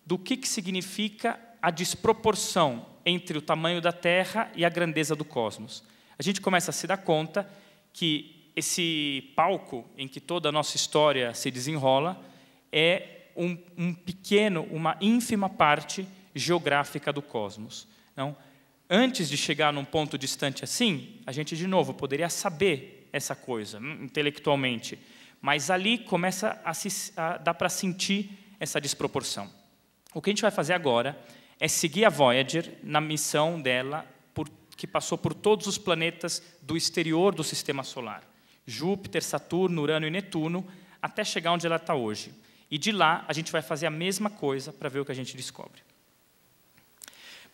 do que significa a desproporção entre o tamanho da Terra e a grandeza do cosmos. A gente começa a se dar conta que esse palco em que toda a nossa história se desenrola é uma ínfima parte geográfica do cosmos. Não? Antes de chegar num ponto distante assim, a gente, de novo, poderia saber essa coisa, intelectualmente, mas ali começa a dar para sentir essa desproporção. O que a gente vai fazer agora é seguir a Voyager na missão dela, que passou por todos os planetas do exterior do Sistema Solar, Júpiter, Saturno, Urano e Netuno, até chegar onde ela está hoje. E de lá, a gente vai fazer a mesma coisa para ver o que a gente descobre.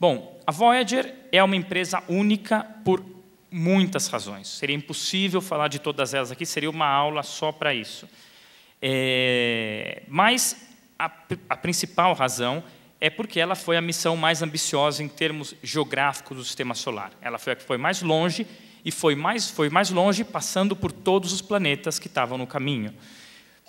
Bom, a Voyager é uma empresa única por muitas razões. Seria impossível falar de todas elas aqui, seria uma aula só para isso. Mas a principal razão é porque ela foi a missão mais ambiciosa em termos geográficos do Sistema Solar. Ela foi a que foi mais longe, e foi mais longe passando por todos os planetas que estavam no caminho.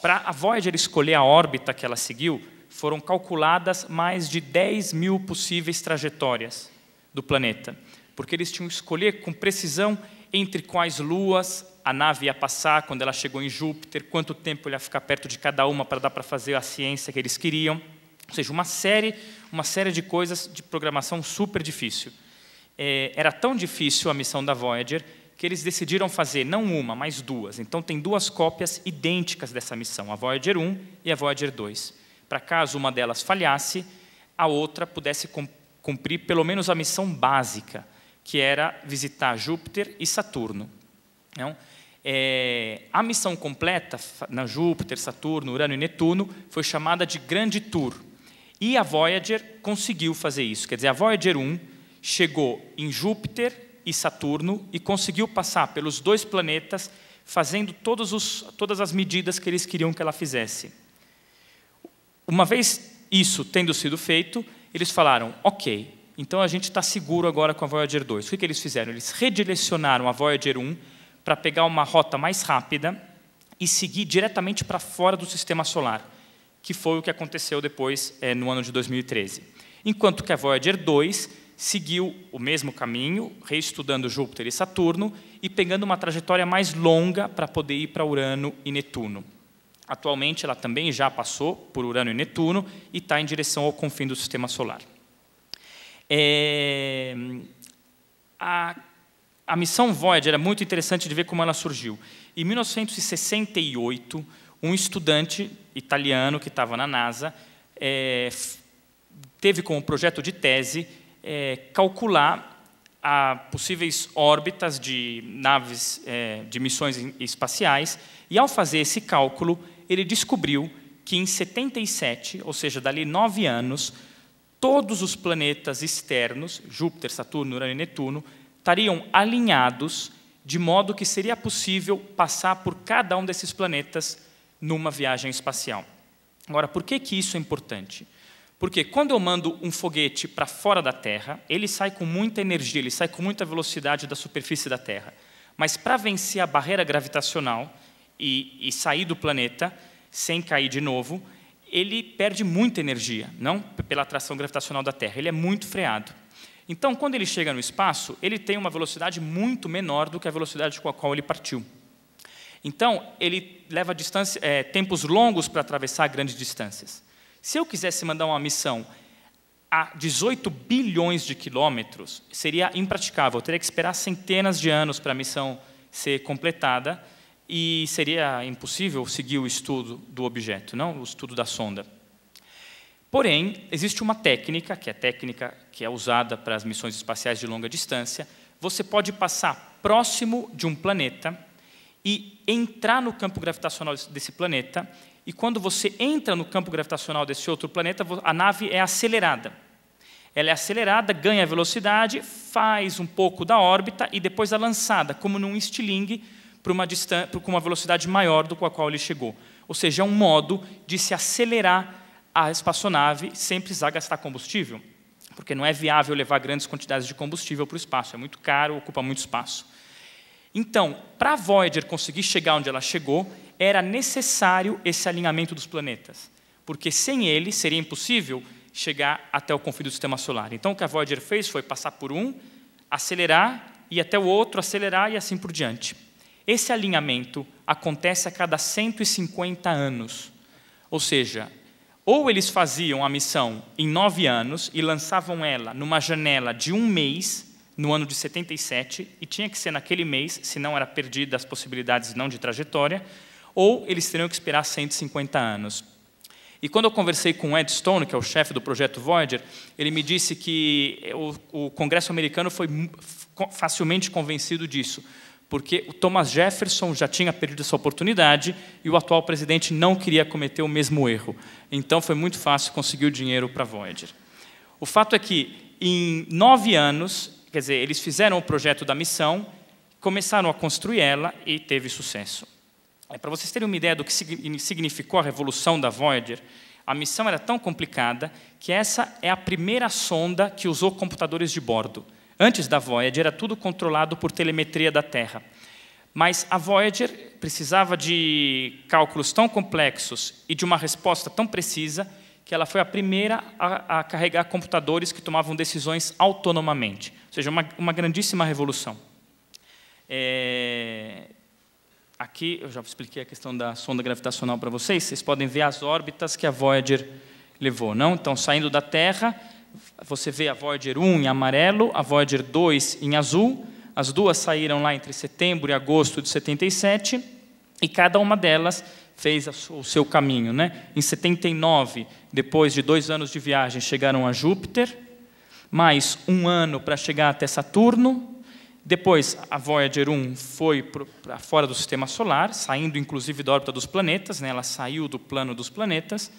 Para a Voyager escolher a órbita que ela seguiu, foram calculadas mais de 10 mil possíveis trajetórias do planeta, porque eles tinham que escolher com precisão entre quais luas a nave ia passar quando ela chegou em Júpiter, quanto tempo ele ia ficar perto de cada uma para dar para fazer a ciência que eles queriam. Ou seja, uma série de coisas de programação super difícil. Era tão difícil a missão da Voyager que eles decidiram fazer não uma, mas duas. Então, tem duas cópias idênticas dessa missão, a Voyager 1 e a Voyager 2. Para caso uma delas falhasse, a outra pudesse cumprir pelo menos a missão básica, que era visitar Júpiter e Saturno. Não? A missão completa, na Júpiter, Saturno, Urano e Netuno, foi chamada de Grande Tour. E a Voyager conseguiu fazer isso. Quer dizer, a Voyager 1 chegou em Júpiter e Saturno e conseguiu passar pelos dois planetas, fazendo todas as medidas que eles queriam que ela fizesse. Uma vez isso tendo sido feito, eles falaram, ok, então a gente está seguro agora com a Voyager 2. O que eles fizeram? Eles redirecionaram a Voyager 1 para pegar uma rota mais rápida e seguir diretamente para fora do Sistema Solar, que foi o que aconteceu depois, no ano de 2013. Enquanto que a Voyager 2 seguiu o mesmo caminho, reestudando Júpiter e Saturno, e pegando uma trajetória mais longa para poder ir para Urano e Netuno. Atualmente, ela também já passou por Urano e Netuno e está em direção ao confim do Sistema Solar. A missão Voyager é muito interessante de ver como ela surgiu. Em 1968, um estudante italiano que estava na NASA teve como projeto de tese calcular possíveis órbitas de naves de missões espaciais, e ao fazer esse cálculo, ele descobriu que em 77, ou seja, dali 9 anos, todos os planetas externos, Júpiter, Saturno, Urano e Netuno, estariam alinhados de modo que seria possível passar por cada um desses planetas numa viagem espacial. Agora, por que isso é importante? Porque quando eu mando um foguete para fora da Terra, ele sai com muita energia, ele sai com muita velocidade da superfície da Terra. Mas para vencer a barreira gravitacional e sair do planeta sem cair de novo, ele perde muita energia, não pela atração gravitacional da Terra, ele é muito freado. Então, quando ele chega no espaço, ele tem uma velocidade muito menor do que a velocidade com a qual ele partiu. Então, ele leva tempos longos para atravessar grandes distâncias. Se eu quisesse mandar uma missão a 18 bilhões de quilômetros, seria impraticável. Eu teria que esperar centenas de anos para a missão ser completada e seria impossível seguir o estudo do objeto, não o estudo da sonda. Porém, existe uma técnica, que é a técnica que é usada para as missões espaciais de longa distância. Você pode passar próximo de um planeta e entrar no campo gravitacional desse planeta, e quando você entra no campo gravitacional desse outro planeta, a nave é acelerada. Ela é acelerada, ganha velocidade, faz um pouco da órbita e depois é lançada, como num estilingue, com uma velocidade maior do que a qual ele chegou. Ou seja, é um modo de se acelerar a espaçonave sem precisar gastar combustível, porque não é viável levar grandes quantidades de combustível para o espaço, é muito caro, ocupa muito espaço. Então, para a Voyager conseguir chegar onde ela chegou, era necessário esse alinhamento dos planetas, porque sem ele seria impossível chegar até o confim do Sistema Solar. Então, o que a Voyager fez foi passar por um, acelerar, ir até o outro, acelerar e assim por diante. Esse alinhamento acontece a cada 150 anos, ou seja, ou eles faziam a missão em 9 anos e lançavam ela numa janela de 1 mês, no ano de 77, e tinha que ser naquele mês, senão era perdida as possibilidades não de trajetória, ou eles teriam que esperar 150 anos. E quando eu conversei com o Ed Stone, que é o chefe do projeto Voyager, ele me disse que o Congresso americano foi facilmente convencido disso, porque o Thomas Jefferson já tinha perdido essa oportunidade e o atual presidente não queria cometer o mesmo erro. Então, foi muito fácil conseguir o dinheiro para a Voyager. O fato é que em 9 anos, quer dizer, eles fizeram o projeto da missão, começaram a construir ela e teve sucesso. Para vocês terem uma ideia do que significou a revolução da Voyager, a missão era tão complicada que essa é a primeira sonda que usou computadores de bordo. Antes da Voyager, era tudo controlado por telemetria da Terra. Mas a Voyager precisava de cálculos tão complexos e de uma resposta tão precisa que ela foi a primeira a carregar computadores que tomavam decisões autonomamente. Ou seja, uma grandíssima revolução. Aqui, eu já expliquei a questão da sonda gravitacional para vocês. Vocês podem ver as órbitas que a Voyager levou, não? Então, saindo da Terra, você vê a Voyager 1 em amarelo, a Voyager 2 em azul. As duas saíram lá entre setembro e agosto de 77, e cada uma delas fez o seu caminho, né? Em 79, depois de 2 anos de viagem, chegaram a Júpiter, mais 1 ano para chegar até Saturno. Depois, a Voyager 1 foi para fora do Sistema Solar, saindo inclusive da órbita dos planetas, né? Ela saiu do plano dos planetas,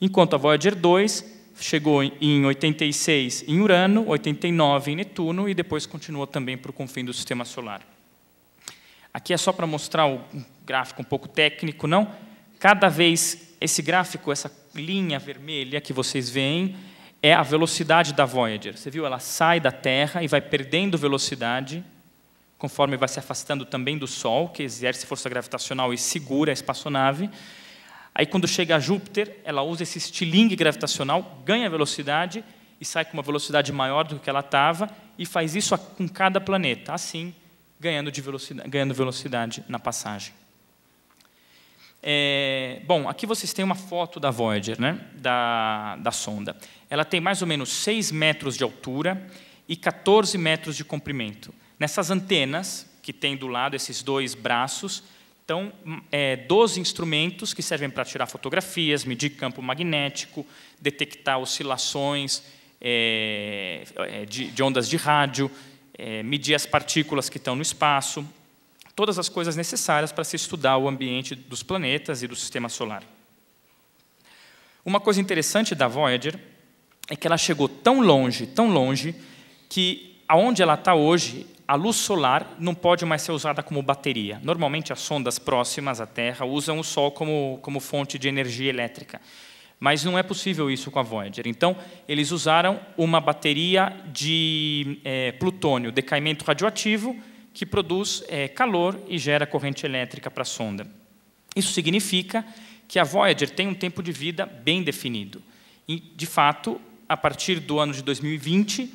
enquanto a Voyager 2 chegou em 86 em Urano, 89 em Netuno, e depois continuou também para o confim do Sistema Solar. Aqui é só para mostrar um gráfico um pouco técnico, não? Cada vez, esse gráfico, essa linha vermelha que vocês veem, é a velocidade da Voyager. Você viu? Ela sai da Terra e vai perdendo velocidade, conforme vai se afastando também do Sol, que exerce força gravitacional e segura a espaçonave. Aí, quando chega a Júpiter, ela usa esse estilingue gravitacional, ganha velocidade e sai com uma velocidade maior do que ela estava, e faz isso com cada planeta, assim, ganhando velocidade na passagem. Bom, aqui vocês têm uma foto da Voyager, né, da sonda. Ela tem mais ou menos 6 metros de altura e 14 metros de comprimento. Nessas antenas, que tem do lado esses 2 braços, então, 12 instrumentos que servem para tirar fotografias, medir campo magnético, detectar oscilações de ondas de rádio, medir as partículas que estão no espaço, todas as coisas necessárias para se estudar o ambiente dos planetas e do Sistema Solar. Uma coisa interessante da Voyager é que ela chegou tão longe, que aonde ela está hoje, a luz solar não pode mais ser usada como bateria. Normalmente, as sondas próximas à Terra usam o Sol como fonte de energia elétrica. Mas não é possível isso com a Voyager. Então, eles usaram uma bateria de plutônio, decaimento radioativo, que produz calor e gera corrente elétrica para a sonda. Isso significa que a Voyager tem um tempo de vida bem definido. E, de fato, a partir do ano de 2020,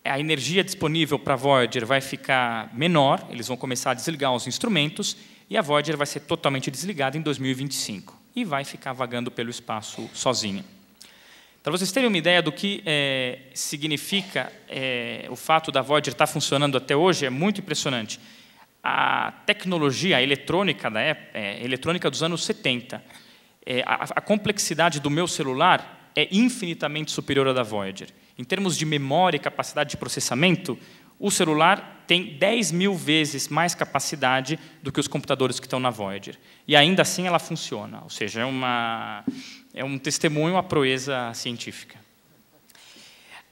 a energia disponível para a Voyager vai ficar menor, eles vão começar a desligar os instrumentos, e a Voyager vai ser totalmente desligada em 2025, e vai ficar vagando pelo espaço sozinha. Para vocês terem uma ideia do que significa o fato da Voyager estar funcionando até hoje, é muito impressionante. A tecnologia, a eletrônica da época, eletrônica dos anos 70, a complexidade do meu celular é infinitamente superior à da Voyager. Em termos de memória e capacidade de processamento, o celular tem 10.000 vezes mais capacidade do que os computadores que estão na Voyager. E ainda assim ela funciona, ou seja, é um testemunho à proeza científica.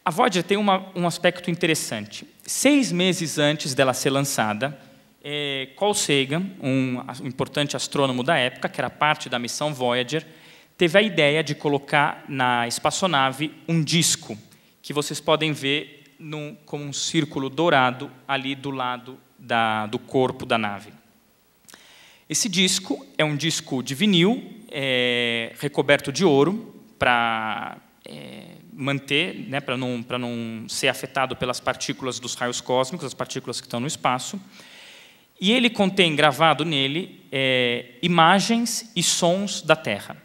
A Voyager tem um aspecto interessante. 6 meses antes dela ser lançada, Carl Sagan, um importante astrônomo da época, que era parte da missão Voyager, teve a ideia de colocar na espaçonave um disco, que vocês podem ver como um círculo dourado ali do lado do corpo da nave. Esse disco é um disco de vinil, recoberto de ouro, para manter, né, para não ser afetado pelas partículas dos raios cósmicos, as partículas que estão no espaço. E ele contém, gravado nele, imagens e sons da Terra.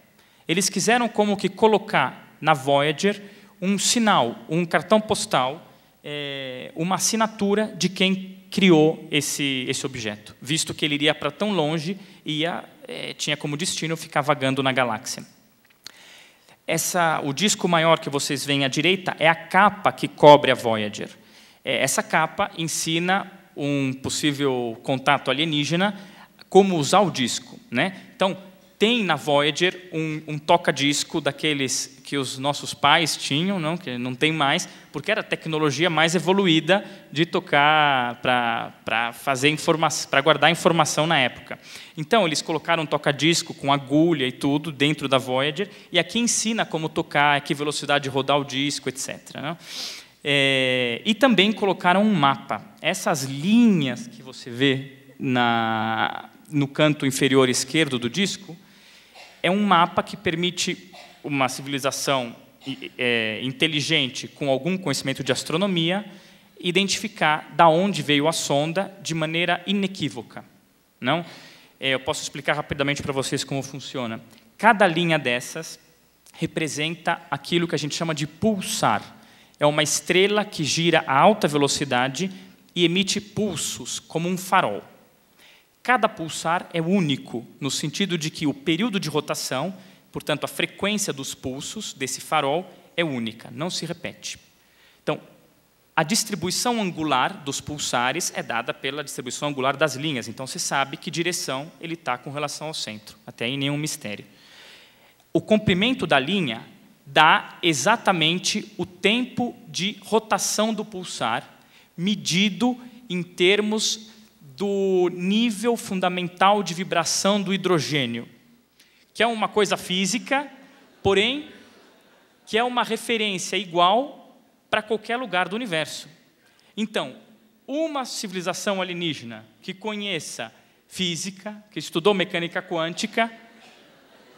Eles quiseram como que colocar na Voyager um sinal, um cartão postal, uma assinatura de quem criou esse objeto, visto que ele iria para tão longe e tinha como destino ficar vagando na galáxia. O disco maior que vocês veem à direita é a capa que cobre a Voyager. Essa capa ensina um possível contato alienígena como usar o disco, né? Então, tem na Voyager um toca-disco daqueles que os nossos pais tinham, não, que não tem mais, porque era a tecnologia mais evoluída de tocar para fazer informação, para guardar informação na época. Então, eles colocaram um toca-disco com agulha e tudo dentro da Voyager, e aqui ensina como tocar, a que velocidade rodar o disco, etc. Não? E também colocaram um mapa. Essas linhas que você vê no canto inferior esquerdo do disco é um mapa que permite uma civilização inteligente com algum conhecimento de astronomia identificar da onde veio a sonda de maneira inequívoca. Não? Eu posso explicar rapidamente para vocês como funciona. Cada linha dessas representa aquilo que a gente chama de pulsar. É uma estrela que gira a alta velocidade e emite pulsos, como um farol. Cada pulsar é único, no sentido de que o período de rotação, portanto, a frequência dos pulsos desse farol é única, não se repete. Então, a distribuição angular dos pulsares é dada pela distribuição angular das linhas, então você sabe que direção ele está com relação ao centro, até aí nenhum mistério. O comprimento da linha dá exatamente o tempo de rotação do pulsar, medido em termos do nível fundamental de vibração do hidrogênio, que é uma coisa física, porém, que é uma referência igual para qualquer lugar do universo. Então, uma civilização alienígena que conheça física, que estudou mecânica quântica,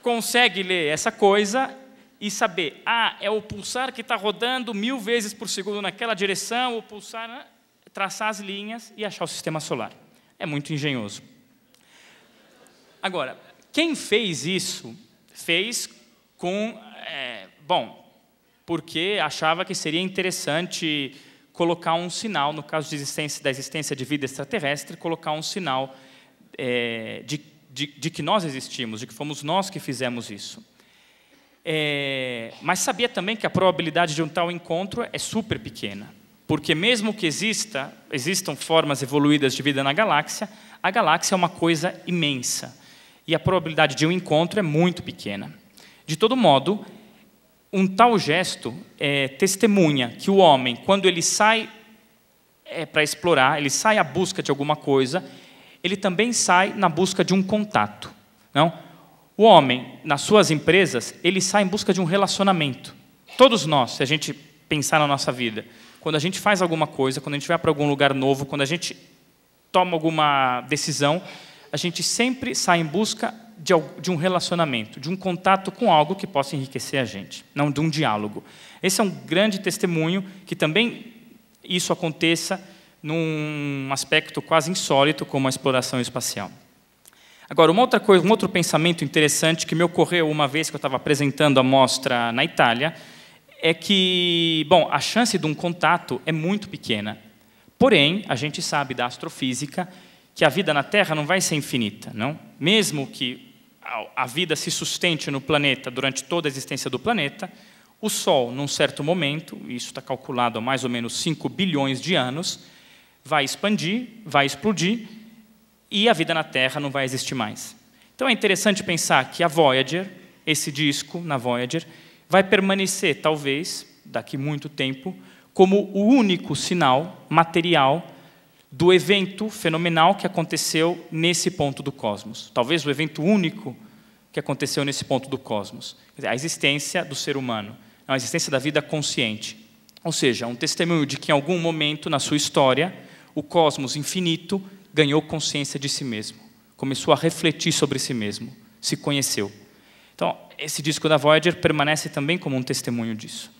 consegue ler essa coisa e saber, é o pulsar que está rodando 1000 vezes por segundo naquela direção, o pulsar, traçar as linhas e achar o sistema solar. É muito engenhoso. Agora, quem fez isso, fez com... porque achava que seria interessante colocar um sinal, no caso da existência de vida extraterrestre, colocar um sinal de que nós existimos, de que fomos nós que fizemos isso. Mas sabia também que a probabilidade de um tal encontro é super pequena. Porque mesmo que existam formas evoluídas de vida na galáxia, a galáxia é uma coisa imensa. E a probabilidade de um encontro é muito pequena. De todo modo, um tal gesto testemunha que o homem, quando ele sai para explorar, ele sai à busca de alguma coisa, ele também sai na busca de um contato. Não? O homem, nas suas empresas, ele sai em busca de um relacionamento. Todos nós, se a gente pensar na nossa vida, quando a gente faz alguma coisa, quando a gente vai para algum lugar novo, quando a gente toma alguma decisão, a gente sempre sai em busca de um relacionamento, de um contato com algo que possa enriquecer a gente, não de um diálogo. Esse é um grande testemunho que também isso aconteça num aspecto quase insólito, como a exploração espacial. Agora, uma outra coisa, um outro pensamento interessante que me ocorreu uma vez que eu estava apresentando a mostra na Itália, é que, a chance de um contato é muito pequena. Porém, a gente sabe da astrofísica que a vida na Terra não vai ser infinita, não? Mesmo que a vida se sustente no planeta durante toda a existência do planeta, o Sol, num certo momento, isso está calculado há mais ou menos 5 bilhões de anos, vai expandir, vai explodir, e a vida na Terra não vai existir mais. Então é interessante pensar que a Voyager, esse disco na Voyager, vai permanecer, talvez, daqui muito tempo, como o único sinal material do evento fenomenal que aconteceu nesse ponto do cosmos. Talvez o evento único que aconteceu nesse ponto do cosmos. Quer dizer, a existência do ser humano, a existência da vida consciente. Ou seja, um testemunho de que, em algum momento na sua história, o cosmos infinito ganhou consciência de si mesmo, começou a refletir sobre si mesmo, se conheceu. Então, esse disco da Voyager permanece também como um testemunho disso.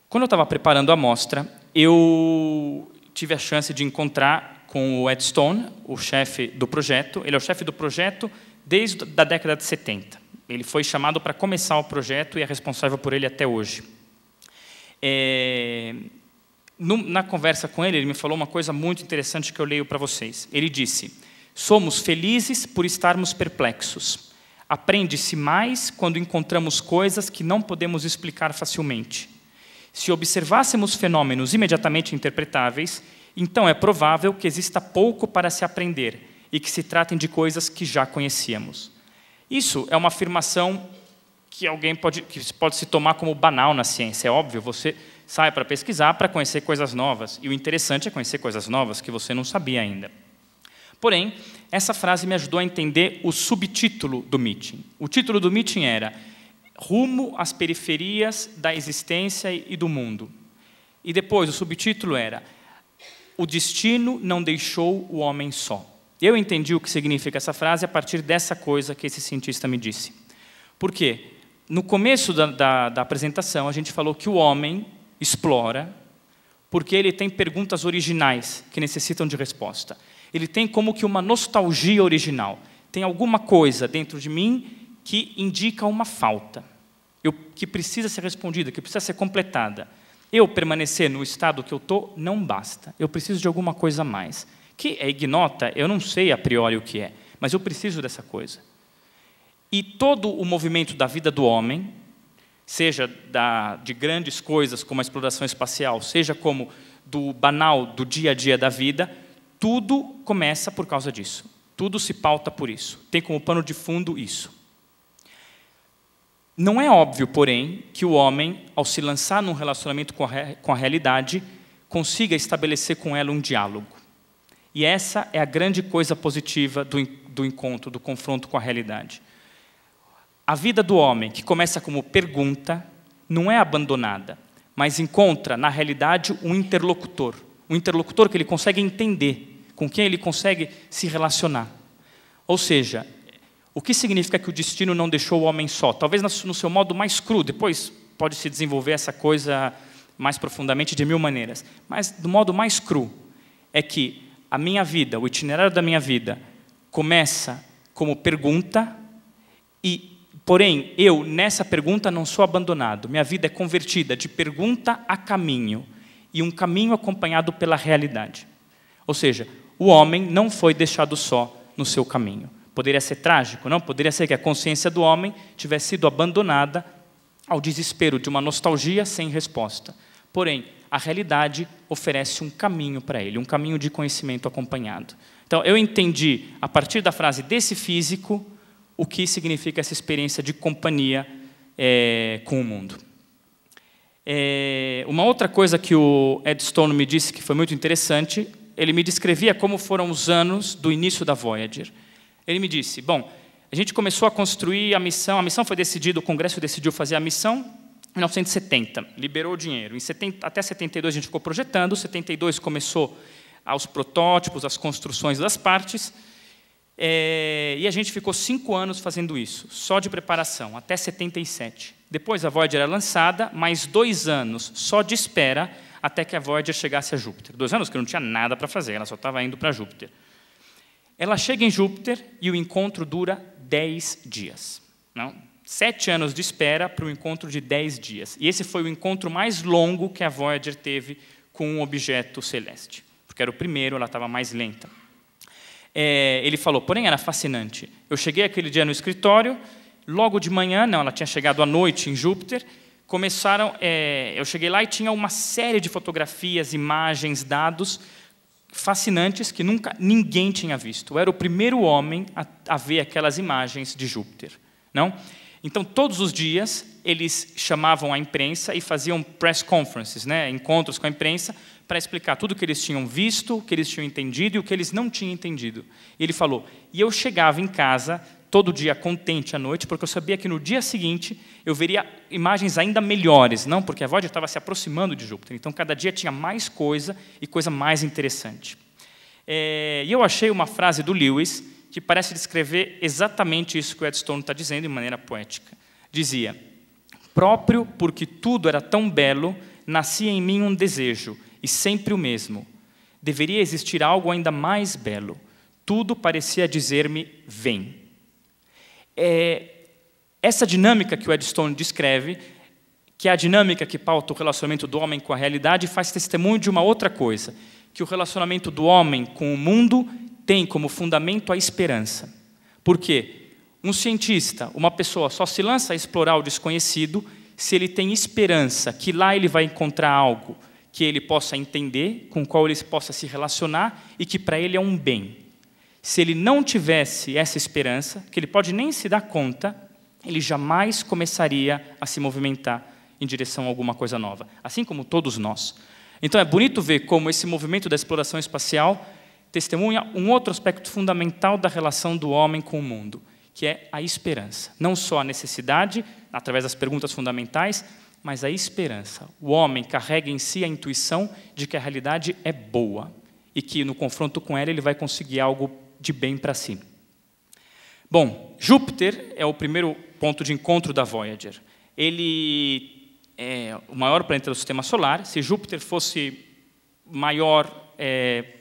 Quando eu estava preparando a mostra, eu tive a chance de encontrar com o Ed Stone, o chefe do projeto. Ele é o chefe do projeto desde a década de 70. Ele foi chamado para começar o projeto e é responsável por ele até hoje. Na conversa com ele, ele me falou uma coisa muito interessante que eu leio para vocês. Ele disse: somos felizes por estarmos perplexos. Aprende-se mais quando encontramos coisas que não podemos explicar facilmente. Se observássemos fenômenos imediatamente interpretáveis, então é provável que exista pouco para se aprender e que se tratem de coisas que já conhecíamos. Isso é uma afirmação que pode se tomar como banal na ciência. É óbvio, você sai para pesquisar para conhecer coisas novas. E o interessante é conhecer coisas novas que você não sabia ainda. Porém, essa frase me ajudou a entender o subtítulo do meeting. O título do meeting era Rumo às periferias da existência e do mundo. E depois o subtítulo era O destino não deixou o homem só. Eu entendi o que significa essa frase a partir dessa coisa que esse cientista me disse. Por quê? No começo da apresentação, a gente falou que o homem explora porque ele tem perguntas originais que necessitam de resposta. Ele tem como que uma nostalgia original. Tem alguma coisa dentro de mim que indica uma falta, que precisa ser respondida, que precisa ser completada. Eu permanecer no estado que eu estou não basta. Eu preciso de alguma coisa a mais. Que é ignota, eu não sei a priori o que é, mas eu preciso dessa coisa. E todo o movimento da vida do homem, seja de grandes coisas como a exploração espacial, seja como do banal do dia a dia da vida, tudo começa por causa disso. Tudo se pauta por isso. Tem como pano de fundo isso. Não é óbvio, porém, que o homem, ao se lançar num relacionamento com a realidade, consiga estabelecer com ela um diálogo. E essa é a grande coisa positiva do encontro, do confronto com a realidade. A vida do homem, que começa como pergunta, não é abandonada, mas encontra, na realidade, um interlocutor que ele consegue entender, com quem ele consegue se relacionar. Ou seja, o que significa que o destino não deixou o homem só? Talvez no seu modo mais cru, depois pode se desenvolver essa coisa mais profundamente de mil maneiras, mas do modo mais cru é que a minha vida, o itinerário da minha vida, começa como pergunta porém, eu, nessa pergunta, não sou abandonado. Minha vida é convertida de pergunta a caminho, e um caminho acompanhado pela realidade. Ou seja, o homem não foi deixado só no seu caminho. Poderia ser trágico, não? Poderia ser que a consciência do homem tivesse sido abandonada ao desespero de uma nostalgia sem resposta. Porém, a realidade oferece um caminho para ele, um caminho de conhecimento acompanhado. Então, eu entendi, a partir da frase desse físico, o que significa essa experiência de companhia com o mundo. Uma outra coisa que o Ed Stone me disse que foi muito interessante, ele me descrevia como foram os anos do início da Voyager. Ele me disse, bom, a gente começou a construir a missão foi decidida, o Congresso decidiu fazer a missão em 1970, liberou o dinheiro. Até 72 a gente ficou projetando, 72 começou os protótipos, as construções das partes, e a gente ficou 5 anos fazendo isso, só de preparação, até 77. Depois a Voyager era lançada, mais 2 anos só de espera até que a Voyager chegasse a Júpiter. 2 anos que não tinha nada para fazer, ela só estava indo para Júpiter. Ela chega em Júpiter e o encontro dura 10 dias. Não? 7 anos de espera para um encontro de 10 dias. E esse foi o encontro mais longo que a Voyager teve com um objeto celeste. Porque era o primeiro, ela estava mais lenta. Ele falou, porém era fascinante. Eu cheguei aquele dia no escritório, logo de manhã, não, ela tinha chegado à noite em Júpiter, eu cheguei lá e tinha uma série de fotografias, imagens, dados fascinantes que nunca ninguém tinha visto. Eu era o primeiro homem a ver aquelas imagens de Júpiter. Não? Então, todos os dias, eles chamavam a imprensa e faziam press conferences, né, encontros com a imprensa, para explicar tudo o que eles tinham visto, o que eles tinham entendido e o que eles não tinham entendido. E ele falou, e eu chegava em casa todo dia contente à noite, porque eu sabia que no dia seguinte eu veria imagens ainda melhores, não? Porque a Voyager estava se aproximando de Júpiter, então cada dia tinha mais coisa e coisa mais interessante. E eu achei uma frase do Lewis que parece descrever exatamente isso que o Ed Stone está dizendo de maneira poética. Dizia, próprio porque tudo era tão belo, nascia em mim um desejo, e sempre o mesmo. Deveria existir algo ainda mais belo. Tudo parecia dizer-me, vem. Essa dinâmica que o Ed Stone descreve, que é a dinâmica que pauta o relacionamento do homem com a realidade, faz testemunho de uma outra coisa, que o relacionamento do homem com o mundo tem como fundamento a esperança. Por quê? Um cientista, uma pessoa, só se lança a explorar o desconhecido se ele tem esperança que lá ele vai encontrar algo que ele possa entender, com o qual ele possa se relacionar e que para ele é um bem. Se ele não tivesse essa esperança, que ele pode nem se dar conta, ele jamais começaria a se movimentar em direção a alguma coisa nova, assim como todos nós. Então é bonito ver como esse movimento da exploração espacial testemunha um outro aspecto fundamental da relação do homem com o mundo, que é a esperança. Não só a necessidade, através das perguntas fundamentais, mas a esperança. O homem carrega em si a intuição de que a realidade é boa e que, no confronto com ela, ele vai conseguir algo de bem para si. Bom, Júpiter é o primeiro ponto de encontro da Voyager. Ele é o maior planeta do Sistema Solar. Se Júpiter fosse maior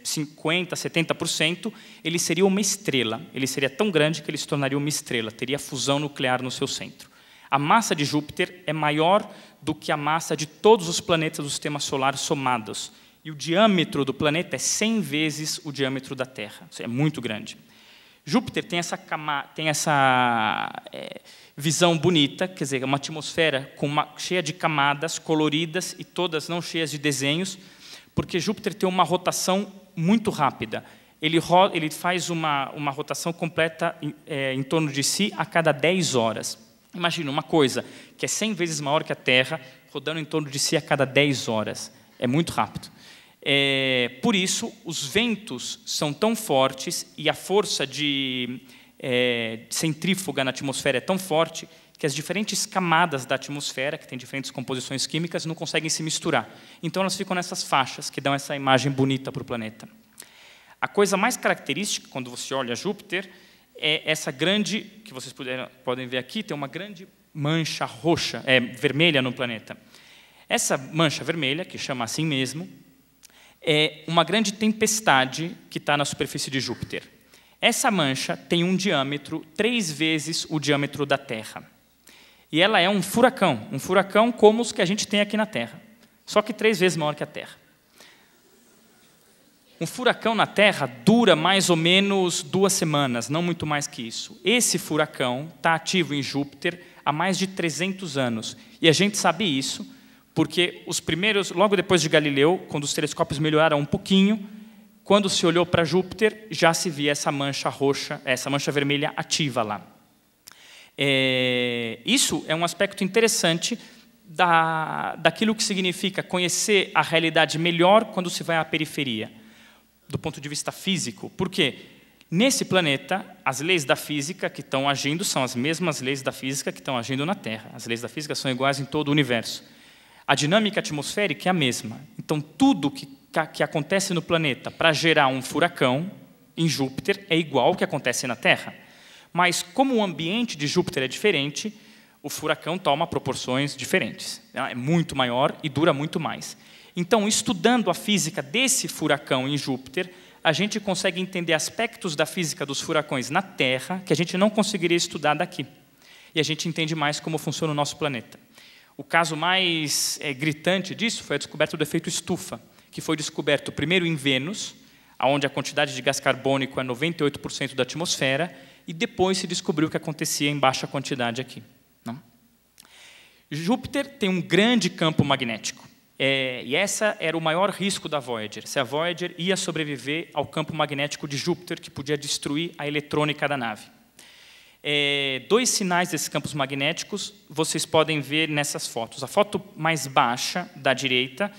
50%, 70%, ele seria uma estrela. Ele seria tão grande que ele se tornaria uma estrela, teria fusão nuclear no seu centro. A massa de Júpiter é maior do que a massa de todos os planetas do Sistema Solar somados. E o diâmetro do planeta é 100 vezes o diâmetro da Terra. Isso é muito grande. Júpiter tem essa visão bonita, quer dizer, uma atmosfera cheia de camadas coloridas e todas não cheias de desenhos, porque Júpiter tem uma rotação muito rápida. Ele faz uma rotação completa em torno de si a cada 10 horas. Imagina uma coisa que é 100 vezes maior que a Terra, rodando em torno de si a cada 10 horas. É muito rápido. Por isso, os ventos são tão fortes e a força centrífuga na atmosfera é tão forte que as diferentes camadas da atmosfera, que têm diferentes composições químicas, não conseguem se misturar. Então, elas ficam nessas faixas que dão essa imagem bonita para o planeta. A coisa mais característica, quando você olha Júpiter, é essa grande, que vocês podem ver aqui, tem uma grande mancha roxa, vermelha no planeta. Essa mancha vermelha, que chama assim mesmo, é uma grande tempestade que está na superfície de Júpiter. Essa mancha tem um diâmetro 3 vezes o diâmetro da Terra. E ela é um furacão como os que a gente tem aqui na Terra, só que 3 vezes maior que a Terra. Um furacão na Terra dura mais ou menos 2 semanas, não muito mais que isso. Esse furacão está ativo em Júpiter há mais de 300 anos. E a gente sabe isso porque os primeiros, logo depois de Galileu, quando os telescópios melhoraram um pouquinho, quando se olhou para Júpiter, já se via essa mancha roxa, essa mancha vermelha ativa lá. Isso é um aspecto interessante daquilo que significa conhecer a realidade melhor quando se vai à periferia, do ponto de vista físico. Por quê? Nesse planeta, as leis da física que estão agindo são as mesmas leis da física que estão agindo na Terra. As leis da física são iguais em todo o universo. A dinâmica atmosférica é a mesma. Então, tudo que acontece no planeta para gerar um furacão em Júpiter é igual ao que acontece na Terra. Mas, como o ambiente de Júpiter é diferente, o furacão toma proporções diferentes. É muito maior e dura muito mais. Então, estudando a física desse furacão em Júpiter, a gente consegue entender aspectos da física dos furacões na Terra que a gente não conseguiria estudar daqui. E a gente entende mais como funciona o nosso planeta. O caso mais gritante disso foi a descoberta do efeito estufa, que foi descoberto primeiro em Vênus, onde a quantidade de gás carbônico é 98% da atmosfera, e depois se descobriu o que acontecia em baixa quantidade aqui. Não? Júpiter tem um grande campo magnético. E esse era o maior risco da Voyager, se a Voyager ia sobreviver ao campo magnético de Júpiter, que podia destruir a eletrônica da nave. 2 sinais desses campos magnéticos vocês podem ver nessas fotos. A foto mais baixa, da direita,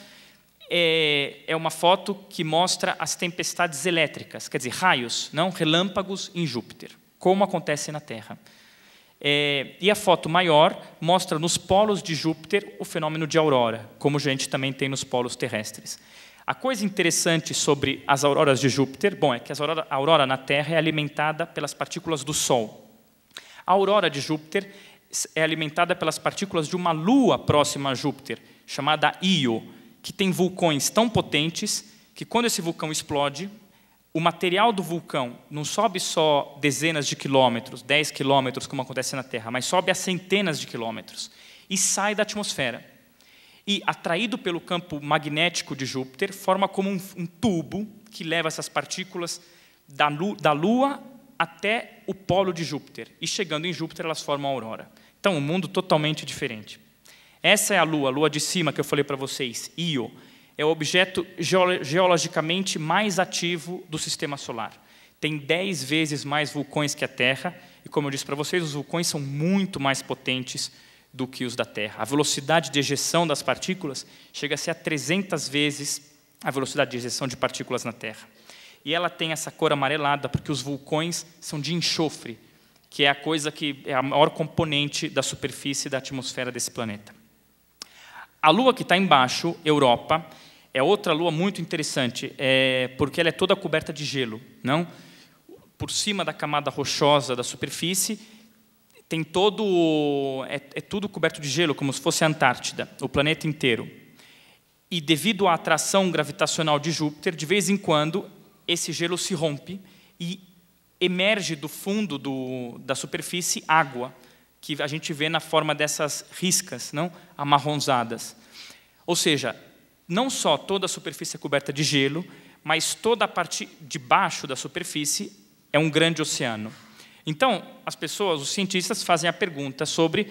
é uma foto que mostra as tempestades elétricas, quer dizer, raios, não relâmpagos em Júpiter, como acontece na Terra. E a foto maior mostra nos polos de Júpiter o fenômeno de aurora, como a gente também tem nos polos terrestres. A coisa interessante sobre as auroras de Júpiter, é que a aurora na Terra é alimentada pelas partículas do Sol. A aurora de Júpiter é alimentada pelas partículas de uma lua próxima a Júpiter, chamada Io, que tem vulcões tão potentes que, quando esse vulcão explode, o material do vulcão não sobe só dezenas de quilômetros, 10 quilômetros, como acontece na Terra, mas sobe a centenas de quilômetros e sai da atmosfera. E, atraído pelo campo magnético de Júpiter, forma como um tubo que leva essas partículas da Lua até o polo de Júpiter. E, chegando em Júpiter, elas formam a aurora. Então, um mundo totalmente diferente. Essa é a Lua de cima que eu falei para vocês, Io. É o objeto geologicamente mais ativo do Sistema Solar. tem 10 vezes mais vulcões que a Terra, e como eu disse para vocês, os vulcões são muito mais potentes do que os da Terra. A velocidade de ejeção das partículas chega a ser a 300 vezes a velocidade de ejeção de partículas na Terra. E ela tem essa cor amarelada porque os vulcões são de enxofre, que é a coisa que é a maior componente da superfície da atmosfera desse planeta. A Lua que está embaixo, Europa, é outra lua muito interessante, porque ela é toda coberta de gelo, não? Por cima da camada rochosa da superfície, tem todo, é tudo coberto de gelo, como se fosse a Antártida, o planeta inteiro. E devido à atração gravitacional de Júpiter, de vez em quando, esse gelo se rompe e emerge do fundo da superfície água, que a gente vê na forma dessas riscas, não? Amarronzadas. Ou seja, não só toda a superfície é coberta de gelo, mas toda a parte de baixo da superfície é um grande oceano. Então, as pessoas, os cientistas, fazem a pergunta sobre,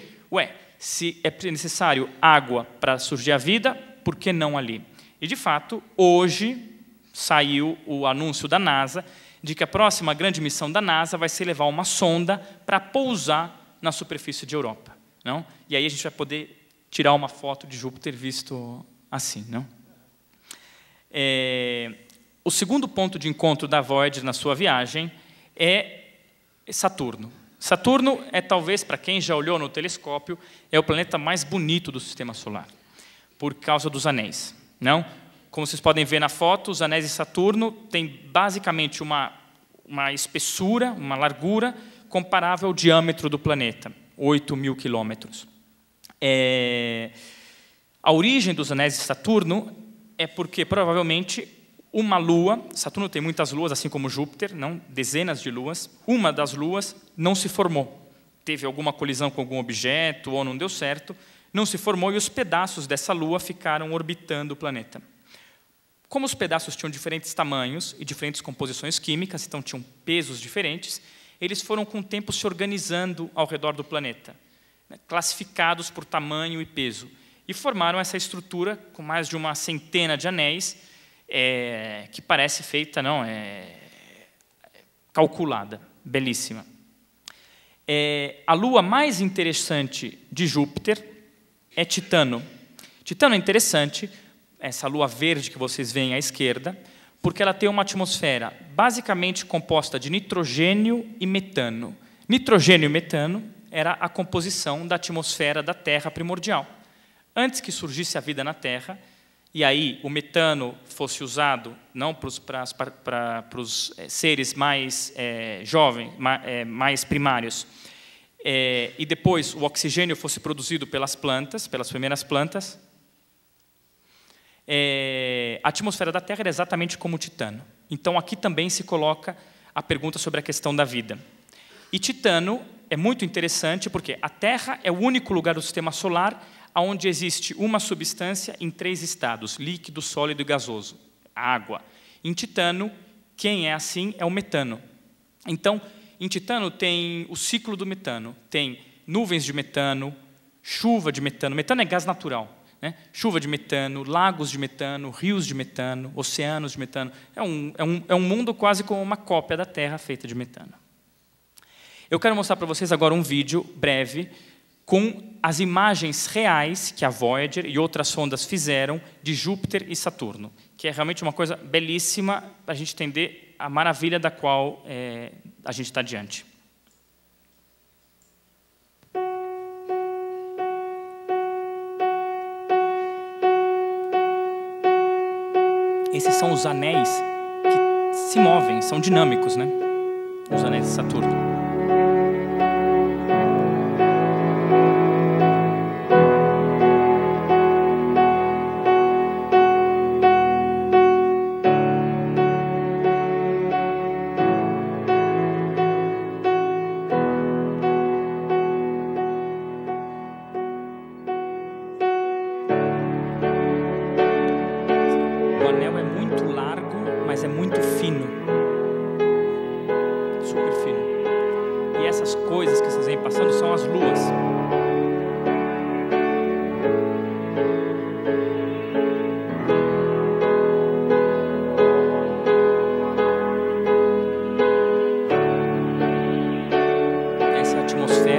se é necessário água para surgir a vida, por que não ali? E, de fato, hoje saiu o anúncio da NASA de que a próxima grande missão da NASA vai ser levar uma sonda para pousar na superfície de Europa, não? E aí a gente vai poder tirar uma foto de Júpiter visto assim, não? O segundo ponto de encontro da Voyager na sua viagem é Saturno. Saturno é talvez, para quem já olhou no telescópio, é o planeta mais bonito do Sistema Solar, por causa dos anéis, não? Como vocês podem ver na foto, os anéis de Saturno têm basicamente uma espessura, uma largura comparável ao diâmetro do planeta, 8.000 quilômetros. A origem dos anéis de Saturno é porque, provavelmente, uma lua, Saturno tem muitas luas, assim como Júpiter, não, dezenas de luas, uma das luas não se formou. Teve alguma colisão com algum objeto ou não deu certo, não se formou e os pedaços dessa lua ficaram orbitando o planeta. Como os pedaços tinham diferentes tamanhos e diferentes composições químicas, então tinham pesos diferentes, eles foram com o tempo se organizando ao redor do planeta, né, classificados por tamanho e peso, e formaram essa estrutura com mais de uma centena de anéis, que parece feita, calculada, belíssima. A lua mais interessante de Júpiter é Titano. Titano é interessante, essa lua verde que vocês veem à esquerda, porque ela tem uma atmosfera basicamente composta de nitrogênio e metano. Nitrogênio e metano era a composição da atmosfera da Terra primordial. Antes que surgisse a vida na Terra, e aí o metano fosse usado não para os seres mais jovens, mais primários, e depois o oxigênio fosse produzido pelas plantas, pelas primeiras plantas, a atmosfera da Terra era exatamente como o Titano. Então, aqui também se coloca a pergunta sobre a questão da vida. E Titano é muito interessante porque a Terra é o único lugar do Sistema Solar onde existe uma substância em 3 estados, líquido, sólido e gasoso, a água. Em Titano, quem é assim é o metano. Então, em Titano tem o ciclo do metano, tem nuvens de metano, chuva de metano. Metano é gás natural. Né? Chuva de metano, lagos de metano, rios de metano, oceanos de metano. É um mundo quase como uma cópia da Terra feita de metano. Eu quero mostrar para vocês agora um vídeo breve com as imagens reais que a Voyager e outras sondas fizeram de Júpiter e Saturno, que é realmente uma coisa belíssima para a gente entender a maravilha da qual a gente está diante. Esses são os anéis que se movem, são dinâmicos, né? Os anéis de Saturno.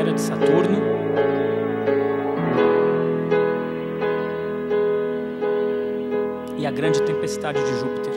poeira de Saturno. E a grande tempestade de Júpiter.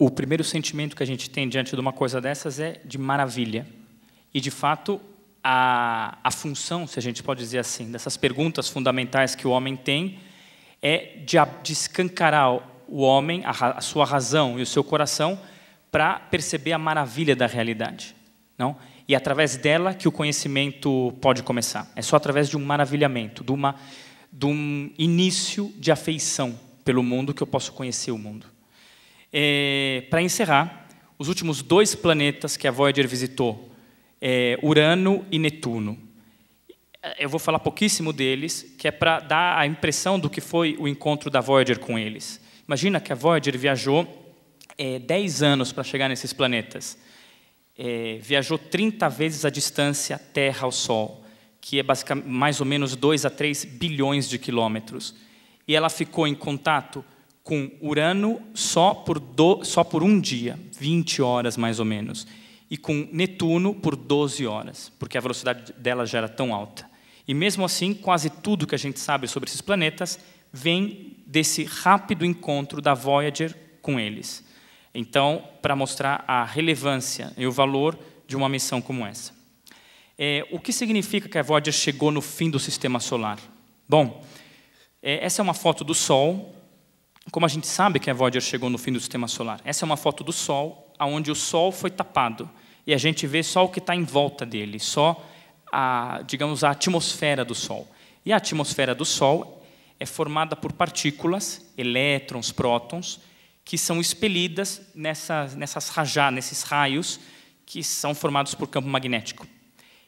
O primeiro sentimento que a gente tem diante de uma coisa dessas é de maravilha. E, de fato, a função, se a gente pode dizer assim, dessas perguntas fundamentais que o homem tem é de escancarar o homem, a sua razão e o seu coração para perceber a maravilha da realidade. Não? E é através dela que o conhecimento pode começar. É só através de um maravilhamento, de um início de afeição pelo mundo que eu posso conhecer o mundo. Para encerrar, os últimos 2 planetas que a Voyager visitou, Urano e Netuno. Eu vou falar pouquíssimo deles, que é para dar a impressão do que foi o encontro da Voyager com eles. Imagina que a Voyager viajou 10 anos para chegar nesses planetas. Viajou 30 vezes a distância Terra ao Sol, que é basicamente mais ou menos 2 a 3 bilhões de quilômetros. E ela ficou em contato com Urano só por um dia, 20 horas mais ou menos, e com Netuno por 12 horas, porque a velocidade dela já era tão alta. E mesmo assim, quase tudo que a gente sabe sobre esses planetas vem desse rápido encontro da Voyager com eles. Então, para mostrar a relevância e o valor de uma missão como essa. O que significa que a Voyager chegou no fim do Sistema Solar? Bom, essa é uma foto do Sol. Como a gente sabe que a Voyager chegou no fim do Sistema Solar? Essa é uma foto do Sol, onde o Sol foi tapado. E a gente vê só o que está em volta dele, só, digamos, a atmosfera do Sol. E a atmosfera do Sol é formada por partículas, elétrons, prótons, que são expelidas nesses raios que são formados por campo magnético.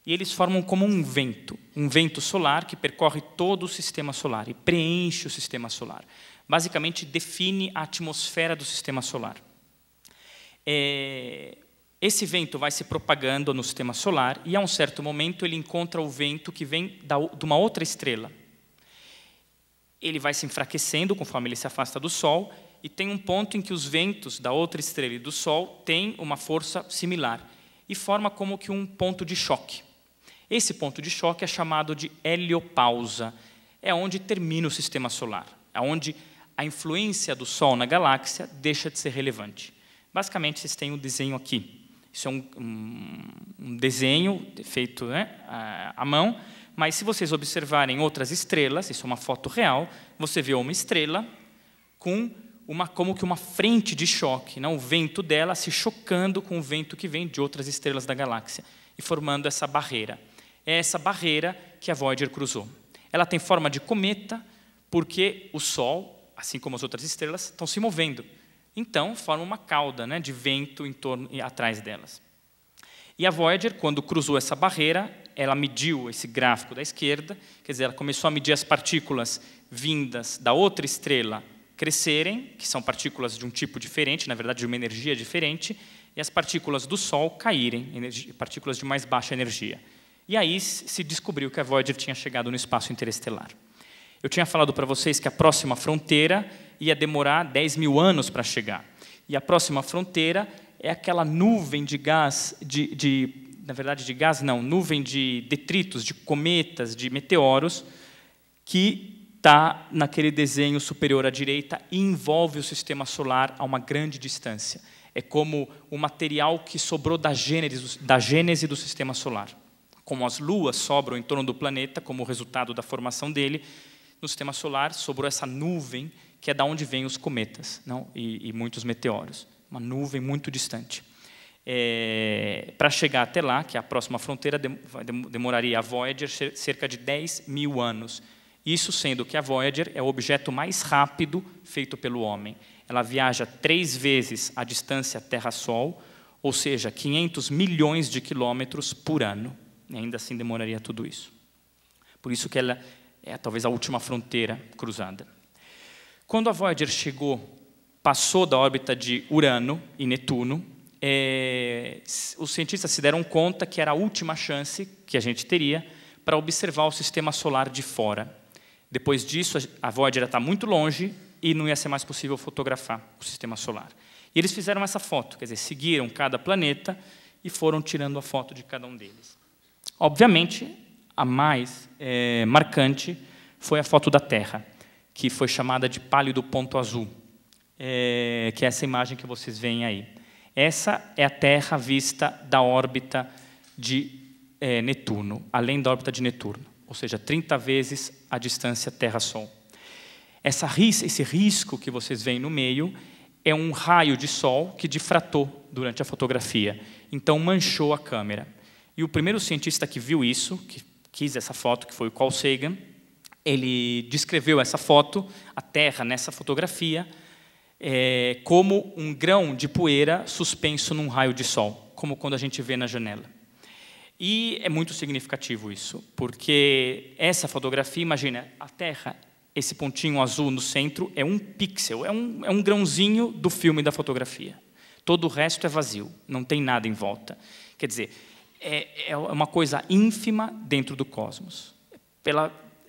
E eles formam como um vento solar que percorre todo o Sistema Solar e preenche o Sistema Solar. Basicamente, define a atmosfera do Sistema Solar. Esse vento vai se propagando no Sistema Solar e, a um certo momento, ele encontra o vento que vem de uma outra estrela. Ele vai se enfraquecendo conforme ele se afasta do Sol e tem um ponto em que os ventos da outra estrela e do Sol têm uma força similar e forma como que um ponto de choque. Esse ponto de choque é chamado de heliopausa. É onde termina o Sistema Solar, é onde a influência do Sol na galáxia deixa de ser relevante. Basicamente, vocês têm o desenho aqui. Isso é um desenho feito, né, à mão, mas se vocês observarem outras estrelas, isso é uma foto real, você vê uma estrela com como que uma frente de choque, não? O vento dela se chocando com o vento que vem de outras estrelas da galáxia e formando essa barreira. É essa barreira que a Voyager cruzou. Ela tem forma de cometa porque o Sol, assim como as outras estrelas, estão se movendo. Então, forma uma cauda, né, de vento em torno e atrás delas. E a Voyager, quando cruzou essa barreira, ela mediu esse gráfico da esquerda, quer dizer, ela começou a medir as partículas vindas da outra estrela crescerem, que são partículas de um tipo diferente, na verdade, de uma energia diferente, e as partículas do Sol caírem, partículas de mais baixa energia. E aí se descobriu que a Voyager tinha chegado no espaço interestelar. Eu tinha falado para vocês que a próxima fronteira ia demorar 10 mil anos para chegar. E a próxima fronteira é aquela nuvem de gás, na verdade de gás não, nuvem de detritos, de cometas, de meteoros, que está naquele desenho superior à direita e envolve o Sistema Solar a uma grande distância. É como o material que sobrou da gênese do Sistema Solar. Como as luas sobram em torno do planeta, como resultado da formação dele, no Sistema Solar sobrou essa nuvem, que é da onde vêm os cometas, não? E muitos meteoros. Uma nuvem muito distante. Para chegar até lá, que é a próxima fronteira, demoraria a Voyager cerca de 10 mil anos. Isso sendo que a Voyager é o objeto mais rápido feito pelo homem. Ela viaja 3 vezes a distância Terra-Sol, ou seja, 500 milhões de quilômetros por ano. E ainda assim demoraria tudo isso. Por isso que ela é talvez a última fronteira cruzada. Quando a Voyager chegou, passou da órbita de Urano e Netuno, os cientistas se deram conta que era a última chance que a gente teria para observar o sistema solar de fora. Depois disso, a Voyager está muito longe e não ia ser mais possível fotografar o sistema solar. E eles fizeram essa foto, quer dizer, seguiram cada planeta e foram tirando a foto de cada um deles. Obviamente, a mais marcante foi a foto da Terra, que foi chamada de pálido ponto azul, que é essa imagem que vocês veem aí. Essa é a Terra vista da órbita de Netuno, além da órbita de Netuno, ou seja, 30 vezes a distância Terra-Sol. Esse risco que vocês veem no meio é um raio de sol que difratou durante a fotografia, então manchou a câmera. E o primeiro cientista que viu isso, que quis essa foto, que foi o Carl Sagan, ele descreveu essa foto, a Terra nessa fotografia, como um grão de poeira suspenso num raio de sol, como quando a gente vê na janela. E é muito significativo isso, porque essa fotografia, imagina, a Terra, esse pontinho azul no centro, é um pixel, é um grãozinho do filme da fotografia. Todo o resto é vazio, não tem nada em volta. Quer dizer, é uma coisa ínfima dentro do cosmos.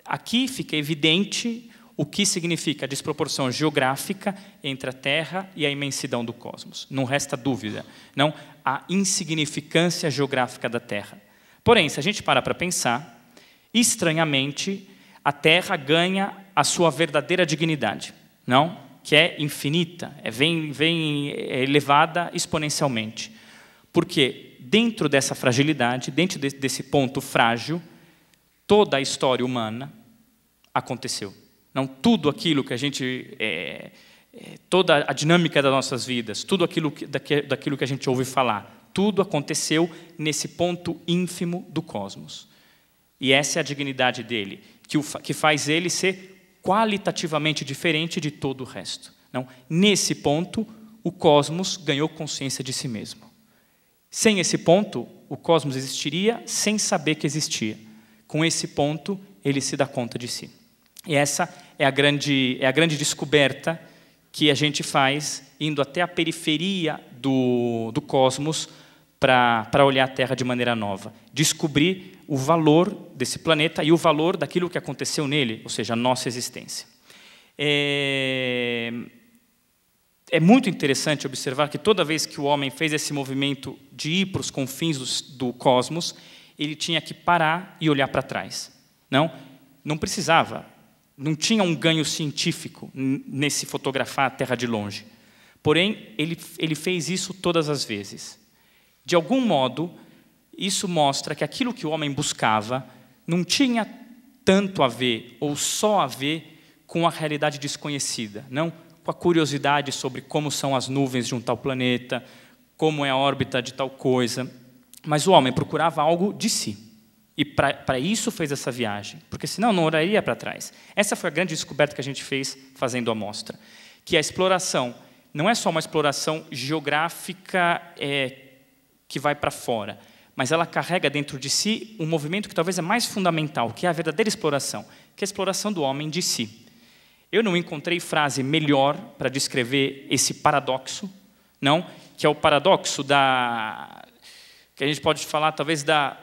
Aqui fica evidente o que significa a desproporção geográfica entre a Terra e a imensidão do cosmos. Não resta dúvida, não a insignificância geográfica da Terra. Porém, se a gente parar para pensar, estranhamente, a Terra ganha a sua verdadeira dignidade, não? Que é infinita, vem elevada exponencialmente. Porque dentro dessa fragilidade, dentro desse ponto frágil, toda a história humana aconteceu. Não tudo aquilo que a gente, toda a dinâmica das nossas vidas, tudo aquilo daquilo que a gente ouve falar, tudo aconteceu nesse ponto ínfimo do cosmos. E essa é a dignidade dele, que faz ele ser qualitativamente diferente de todo o resto. Não, nesse ponto, o cosmos ganhou consciência de si mesmo. Sem esse ponto, o cosmos existiria sem saber que existia. Com esse ponto, ele se dá conta de si. E essa é a grande descoberta que a gente faz indo até a periferia do cosmos para olhar a Terra de maneira nova. Descobrir o valor desse planeta e o valor daquilo que aconteceu nele, ou seja, a nossa existência. É muito interessante observar que toda vez que o homem fez esse movimento de ir para os confins do cosmos, ele tinha que parar e olhar para trás. Não precisava. Não tinha um ganho científico nesse fotografar a Terra de longe. Porém, ele fez isso todas as vezes. De algum modo, isso mostra que aquilo que o homem buscava não tinha tanto a ver, ou só a ver, com a realidade desconhecida, não com a curiosidade sobre como são as nuvens de um tal planeta, como é a órbita de tal coisa, mas o homem procurava algo de si. E para isso fez essa viagem, porque senão não olharia para trás. Essa foi a grande descoberta que a gente fez fazendo a amostra, que a exploração não é só uma exploração geográfica que vai para fora, mas ela carrega dentro de si um movimento que talvez é mais fundamental, que é a verdadeira exploração, que é a exploração do homem de si. Eu não encontrei frase melhor para descrever esse paradoxo, não, que é o paradoxo que a gente pode falar talvez da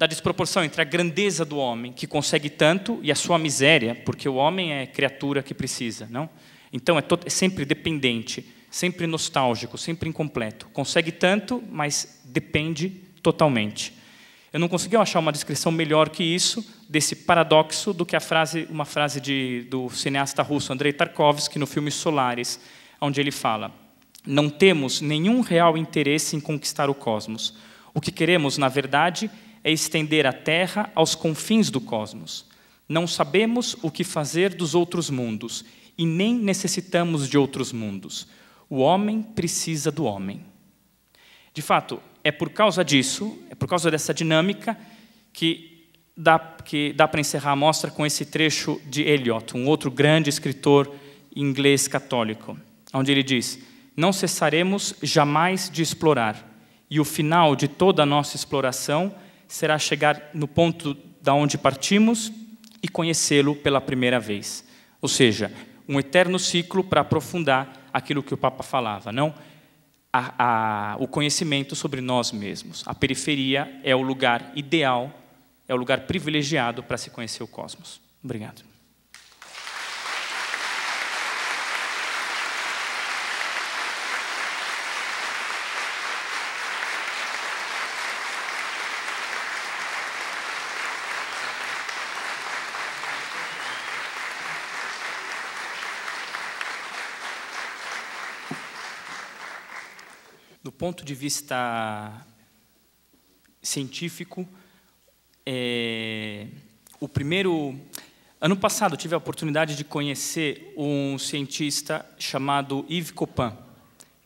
desproporção entre a grandeza do homem, que consegue tanto, e a sua miséria, porque o homem é criatura que precisa, não? Então é sempre dependente, sempre nostálgico, sempre incompleto. Consegue tanto, mas depende totalmente. Eu não consegui achar uma descrição melhor que isso, desse paradoxo, do que uma frase do cineasta russo Andrei Tarkovsky, no filme Solaris, onde ele fala: não temos nenhum real interesse em conquistar o cosmos. O que queremos, na verdade, é estender a Terra aos confins do cosmos. Não sabemos o que fazer dos outros mundos, e nem necessitamos de outros mundos. O homem precisa do homem. De fato, é por causa disso, é por causa dessa dinâmica, que dá para encerrar a mostra com esse trecho de Eliot, um outro grande escritor inglês católico, onde ele diz: não cessaremos jamais de explorar, e o final de toda a nossa exploração será chegar no ponto da onde partimos e conhecê-lo pela primeira vez. Ou seja, um eterno ciclo para aprofundar aquilo que o Papa falava, não? O conhecimento sobre nós mesmos. A periferia é o lugar ideal, é o lugar privilegiado para se conhecer o cosmos. Obrigado. Do ponto de vista científico, ano passado tive a oportunidade de conhecer um cientista chamado Yves Coppin.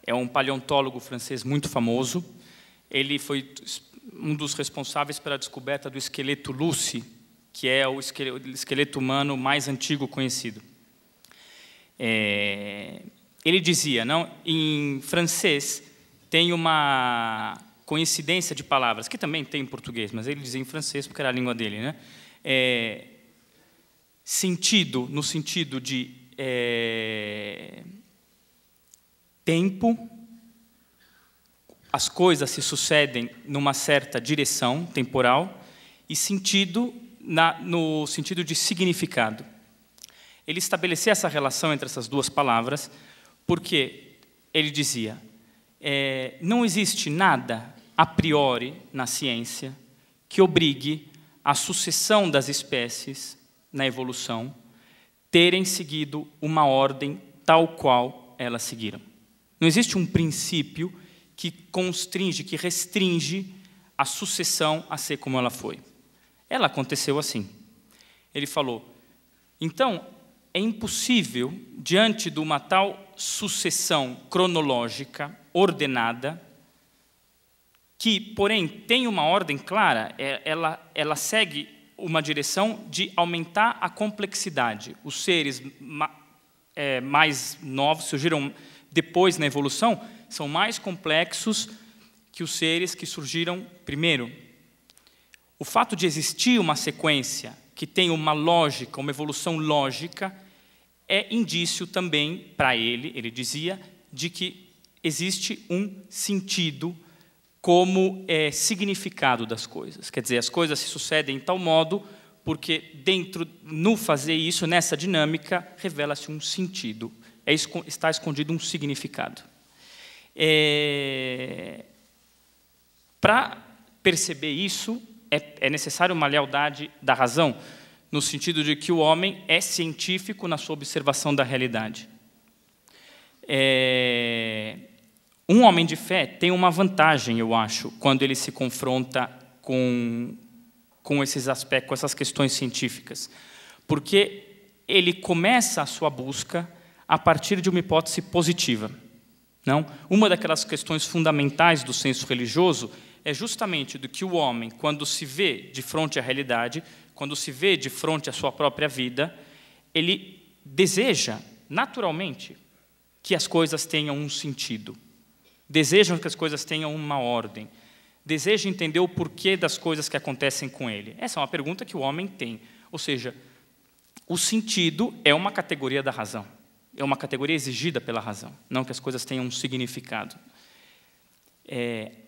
É um paleontólogo francês muito famoso. Ele foi um dos responsáveis pela descoberta do esqueleto Lucy, que é o esqueleto humano mais antigo conhecido. Ele dizia, não, em francês tem uma coincidência de palavras, que também tem em português, mas ele dizia em francês porque era a língua dele, né? Sentido, no sentido de tempo, as coisas se sucedem numa certa direção temporal, e sentido no sentido de significado. Ele estabeleceu essa relação entre essas duas palavras porque ele dizia: não existe nada a priori na ciência que obrigue a sucessão das espécies na evolução terem seguido uma ordem tal qual elas seguiram. Não existe um princípio que constringe, que restringe a sucessão a ser como ela foi. Ela aconteceu assim. Ele falou: então, é impossível, diante de uma tal sucessão cronológica, ordenada, que, porém, tem uma ordem clara, ela segue uma direção de aumentar a complexidade. Os seres mais novos, surgiram depois na evolução, são mais complexos que os seres que surgiram primeiro. O fato de existir uma sequência que tem uma lógica, uma evolução lógica, é indício também para ele dizia, de que existe um sentido como significado das coisas. Quer dizer, as coisas se sucedem em tal modo porque no fazer isso, nessa dinâmica, revela-se um sentido. Está escondido um significado. Para perceber isso, é necessário uma lealdade da razão, no sentido de que o homem é científico na sua observação da realidade. Um homem de fé tem uma vantagem, eu acho, quando ele se confronta com esses aspectos, com essas questões científicas, porque ele começa a sua busca a partir de uma hipótese positiva. Não? Uma daquelas questões fundamentais do senso religioso é justamente do que o homem, quando se vê de frente à realidade, quando se vê de frente à sua própria vida, ele deseja, naturalmente, que as coisas tenham um sentido. Desejam que as coisas tenham uma ordem. Deseja entender o porquê das coisas que acontecem com ele. Essa é uma pergunta que o homem tem. Ou seja, o sentido é uma categoria da razão. É uma categoria exigida pela razão, não que as coisas tenham um significado.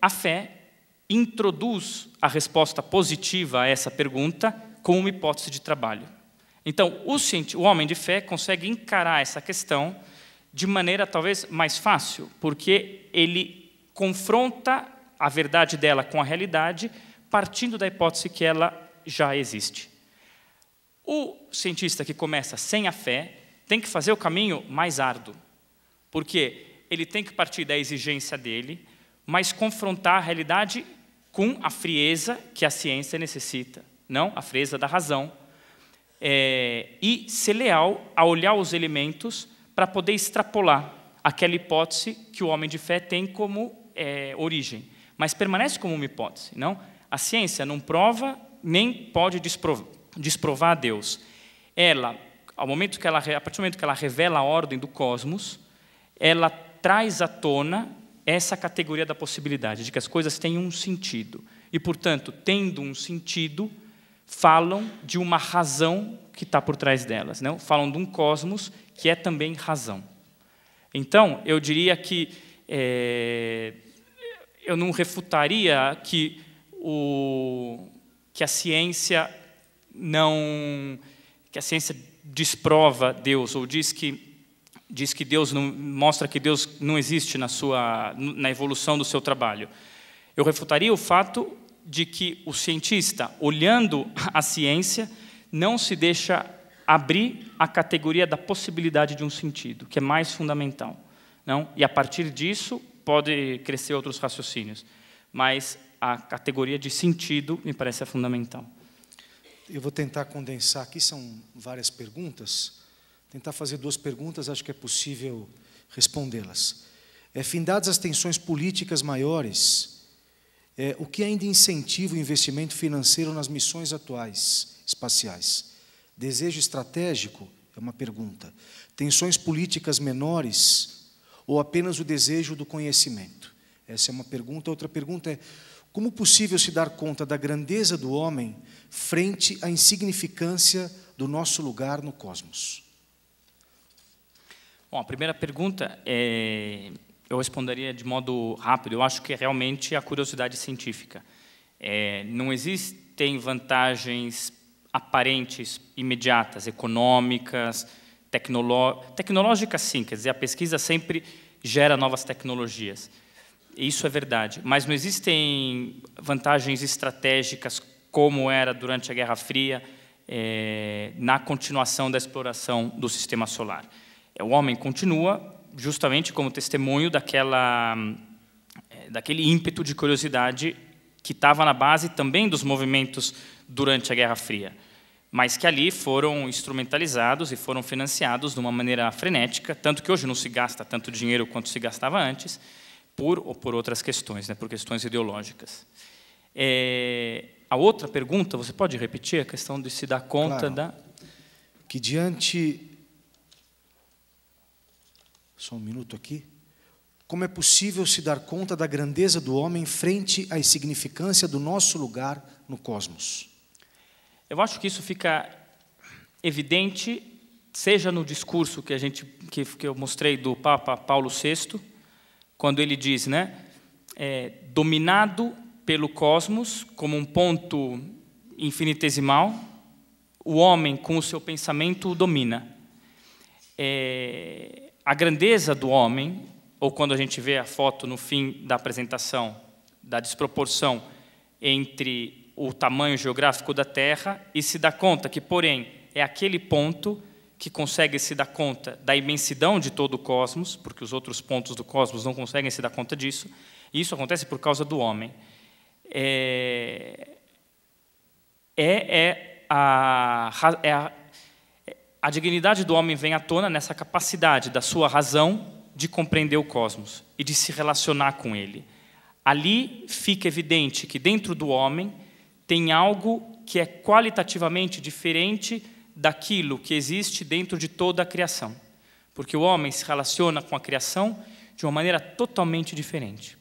A fé introduz a resposta positiva a essa pergunta como uma hipótese de trabalho. Então, o homem de fé consegue encarar essa questão de maneira talvez mais fácil, porque ele confronta a verdade dela com a realidade, partindo da hipótese que ela já existe. O cientista que começa sem a fé tem que fazer o caminho mais árduo, porque ele tem que partir da exigência dele, mas confrontar a realidade com a frieza que a ciência necessita, não a frieza da razão, e ser leal a olhar os elementos para poder extrapolar aquela hipótese que o homem de fé tem como origem, mas permanece como uma hipótese. Não? A ciência não prova nem pode desprovar a Deus. Ela, a partir do momento que ela revela a ordem do cosmos, ela traz à tona essa categoria da possibilidade, de que as coisas têm um sentido. E, portanto, tendo um sentido, falam de uma razão que está por trás delas, não? Falam de um cosmos que é também razão. Então, eu diria que eu não refutaria que a ciência desprova Deus, ou diz que Deus não mostra que Deus não existe na evolução do seu trabalho. Eu refutaria o fato de que o cientista, olhando a ciência, não se deixa abrir a categoria da possibilidade de um sentido, que é mais fundamental, não? E a partir disso pode crescer outros raciocínios, mas a categoria de sentido me parece fundamental.
Eu vou tentar condensar aqui, são várias perguntas, tentar fazer 2 perguntas, acho que é possível respondê-las. Findadas as tensões políticas maiores, o que ainda incentiva o investimento financeiro nas missões atuais espaciais? Desejo estratégico? É uma pergunta. Tensões políticas menores ou apenas o desejo do conhecimento? Essa é uma pergunta. Outra pergunta é: como possível se dar conta da grandeza do homem frente à insignificância do nosso lugar no cosmos?
Bom, a primeira pergunta eu responderia de modo rápido. Eu acho que é realmente a curiosidade científica. Não existem vantagens aparentes, imediatas, econômicas, tecnológicas, sim. Quer dizer, a pesquisa sempre gera novas tecnologias. Isso é verdade. Mas não existem vantagens estratégicas, como era durante a Guerra Fria, na continuação da exploração do sistema solar. O homem continua justamente como testemunho daquele ímpeto de curiosidade que estava na base também dos movimentos durante a Guerra Fria, mas que ali foram instrumentalizados e foram financiados de uma maneira frenética, tanto que hoje não se gasta tanto dinheiro quanto se gastava antes, por outras questões, né, por questões ideológicas. A outra pergunta, você pode repetir a questão de se dar conta
claro. Que diante... Só um minuto aqui. Como é possível se dar conta da grandeza do homem frente à insignificância do nosso lugar no cosmos?
Eu acho que isso fica evidente, seja no discurso que eu mostrei do Papa Paulo VI, quando ele diz, né, dominado pelo cosmos como um ponto infinitesimal, o homem com o seu pensamento o domina. A grandeza do homem, ou quando a gente vê a foto no fim da apresentação, da desproporção entre o tamanho geográfico da Terra, e se dá conta que, porém, é aquele ponto que consegue se dar conta da imensidão de todo o cosmos, porque os outros pontos do cosmos não conseguem se dar conta disso, e isso acontece por causa do homem. A dignidade do homem vem à tona nessa capacidade da sua razão de compreender o cosmos e de se relacionar com ele. Ali fica evidente que dentro do homem tem algo que é qualitativamente diferente daquilo que existe dentro de toda a criação. Porque o homem se relaciona com a criação de uma maneira totalmente diferente.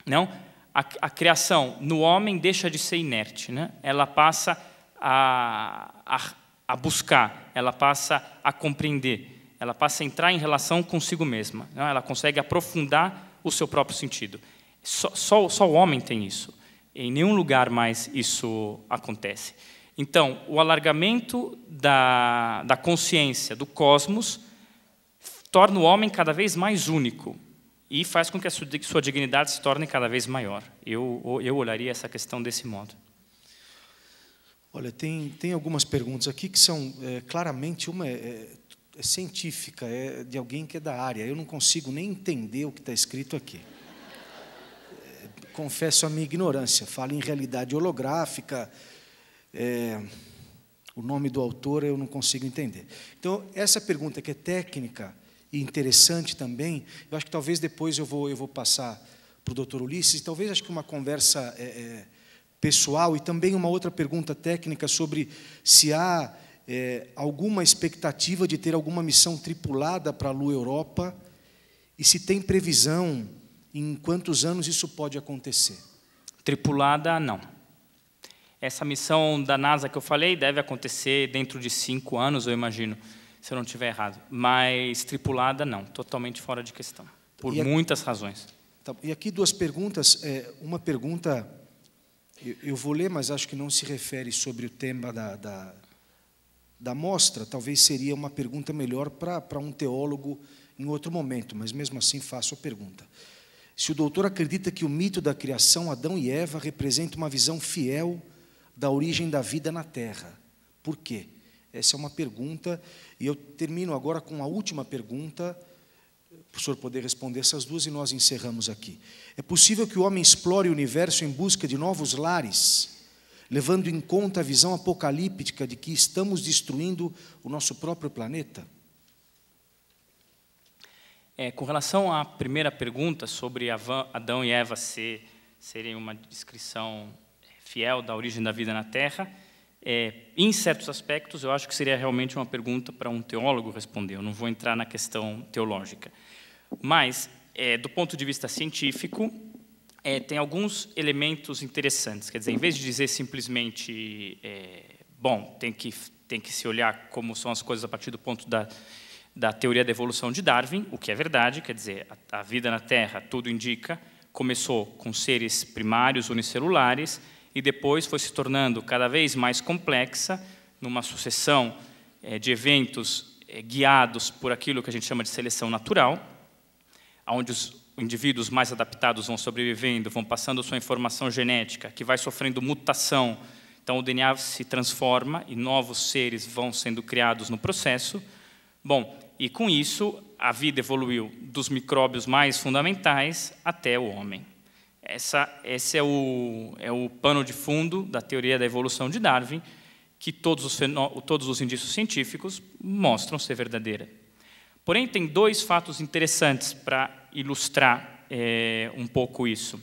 Não? A criação no homem deixa de ser inerte, né? Ela passa a buscar, ela passa a compreender, ela passa a entrar em relação consigo mesma, não? Ela consegue aprofundar o seu próprio sentido. Só o homem tem isso. Em nenhum lugar mais isso acontece. Então, o alargamento da consciência do cosmos torna o homem cada vez mais único e faz com que a sua dignidade se torne cada vez maior. Eu olharia essa questão desse modo.
Olha, tem algumas perguntas aqui que são claramente, uma é científica, é de alguém que é da área. Eu não consigo nem entender o que está escrito aqui. Confesso a minha ignorância. Fala em realidade holográfica. O nome do autor eu não consigo entender. Então, essa pergunta que é técnica e interessante também, eu acho que talvez depois eu vou passar para o Dr. Ulisses, talvez acho que uma conversa pessoal, e também uma outra pergunta técnica sobre se há alguma expectativa de ter alguma missão tripulada para a Lua Europa e se tem previsão em quantos anos isso pode acontecer.
Tripulada, não. Essa missão da NASA que eu falei deve acontecer dentro de 5 anos, eu imagino, se eu não estiver errado. Mas tripulada, não. Totalmente fora de questão, por muitas razões.
Tá, e aqui 2 perguntas. Uma pergunta, eu vou ler, mas acho que não se refere sobre o tema da mostra. Talvez seria uma pergunta melhor para um teólogo em outro momento, mas mesmo assim faço a pergunta. Se o doutor acredita que o mito da criação, Adão e Eva, representa uma visão fiel da origem da vida na Terra. Por quê? Essa é uma pergunta, e eu termino agora com a última pergunta, para o senhor poder responder essas 2 e nós encerramos aqui. É possível que o homem explore o universo em busca de novos lares, levando em conta a visão apocalíptica de que estamos destruindo o nosso próprio planeta?
Com relação à primeira pergunta sobre Adão e Eva serem uma descrição fiel da origem da vida na Terra, em certos aspectos, eu acho que seria realmente uma pergunta para um teólogo responder. Eu não vou entrar na questão teológica. Mas, do ponto de vista científico, tem alguns elementos interessantes. Quer dizer, em vez de dizer simplesmente, bom, tem que se olhar como são as coisas a partir do ponto da teoria da evolução de Darwin, o que é verdade, quer dizer, a vida na Terra, tudo indica, começou com seres primários unicelulares e depois foi se tornando cada vez mais complexa numa sucessão de eventos guiados por aquilo que a gente chama de seleção natural, onde os indivíduos mais adaptados vão sobrevivendo, vão passando sua informação genética, que vai sofrendo mutação, então o DNA se transforma e novos seres vão sendo criados no processo. Bom, e com isso a vida evoluiu dos micróbios mais fundamentais até o homem. Esse é o pano de fundo da teoria da evolução de Darwin, que todos os indícios científicos mostram ser verdadeira. Porém, tem 2 fatos interessantes para ilustrar um pouco isso.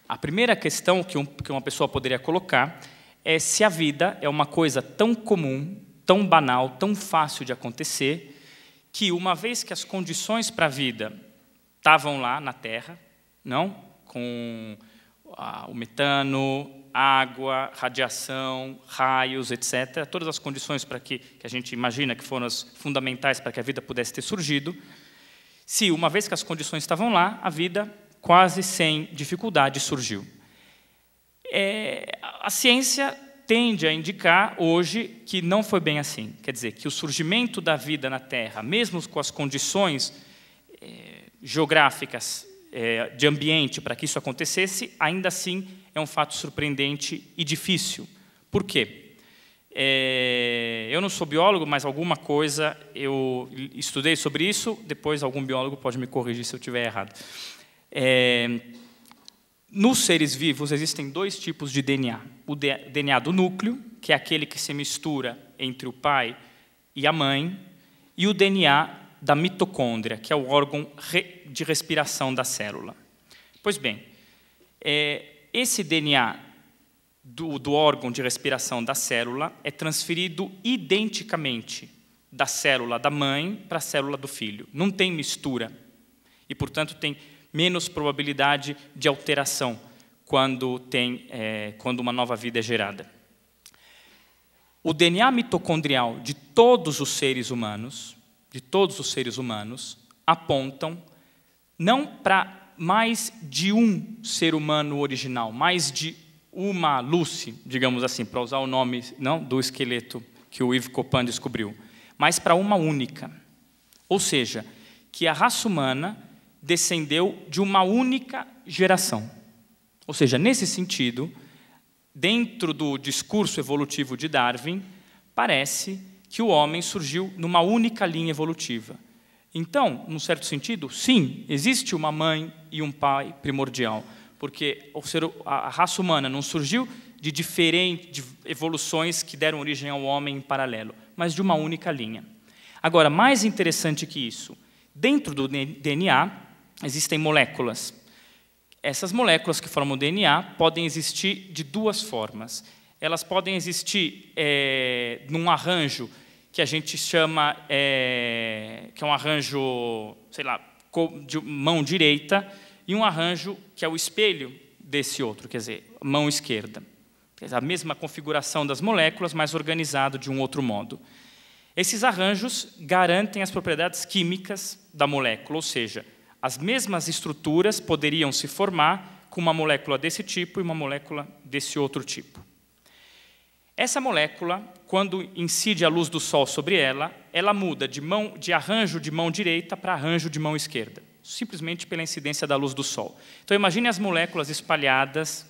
A primeira questão que uma pessoa poderia colocar é se a vida é uma coisa tão comum, tão banal, tão fácil de acontecer, que uma vez que as condições para a vida estavam lá na Terra, não? Com o metano, água, radiação, raios, etc., todas as condições para que a gente imagina que foram as fundamentais para que a vida pudesse ter surgido, se uma vez que as condições estavam lá, a vida quase sem dificuldade surgiu. A ciência tende a indicar hoje que não foi bem assim. Quer dizer, que o surgimento da vida na Terra, mesmo com as condições geográficas de ambiente para que isso acontecesse, ainda assim é um fato surpreendente e difícil. Por quê? Eu não sou biólogo, mas alguma coisa eu estudei sobre isso, depois algum biólogo pode me corrigir se eu estiver errado. Nos seres vivos existem 2 tipos de DNA. O DNA do núcleo, que é aquele que se mistura entre o pai e a mãe, e o DNA da mitocôndria, que é o órgão de respiração da célula. Pois bem, esse DNA do órgão de respiração da célula é transferido identicamente da célula da mãe para a célula do filho. Não tem mistura. E, portanto, tem menos probabilidade de alteração quando uma nova vida é gerada. O DNA mitocondrial de todos os seres humanos, apontam não para mais de um ser humano original, mais de uma Lucy, digamos assim, para usar o nome não do esqueleto que o Yves Coppin descobriu, mas para uma única. Ou seja, que a raça humana descendeu de uma única geração. Ou seja, nesse sentido, dentro do discurso evolutivo de Darwin, parece que o homem surgiu numa única linha evolutiva. Então, num certo sentido, sim, existe uma mãe e um pai primordial, porque a raça humana não surgiu de diferentes evoluções que deram origem ao homem em paralelo, mas de uma única linha. Agora, mais interessante que isso, dentro do DNA existem moléculas. essas moléculas que formam o DNA podem existir de duas formas. Elas podem existir num arranjo que a gente chama, que é um arranjo, sei lá, de mão direita, e um arranjo que é o espelho desse outro, quer dizer, mão esquerda. Quer dizer, a mesma configuração das moléculas, mas organizado de um outro modo. Esses arranjos garantem as propriedades químicas da molécula, ou seja, as mesmas estruturas poderiam se formar com uma molécula desse tipo e uma molécula desse outro tipo. Essa molécula, quando incide a luz do Sol sobre ela, ela muda de arranjo de mão direita para arranjo de mão esquerda, simplesmente pela incidência da luz do Sol. Então, imagine as moléculas espalhadas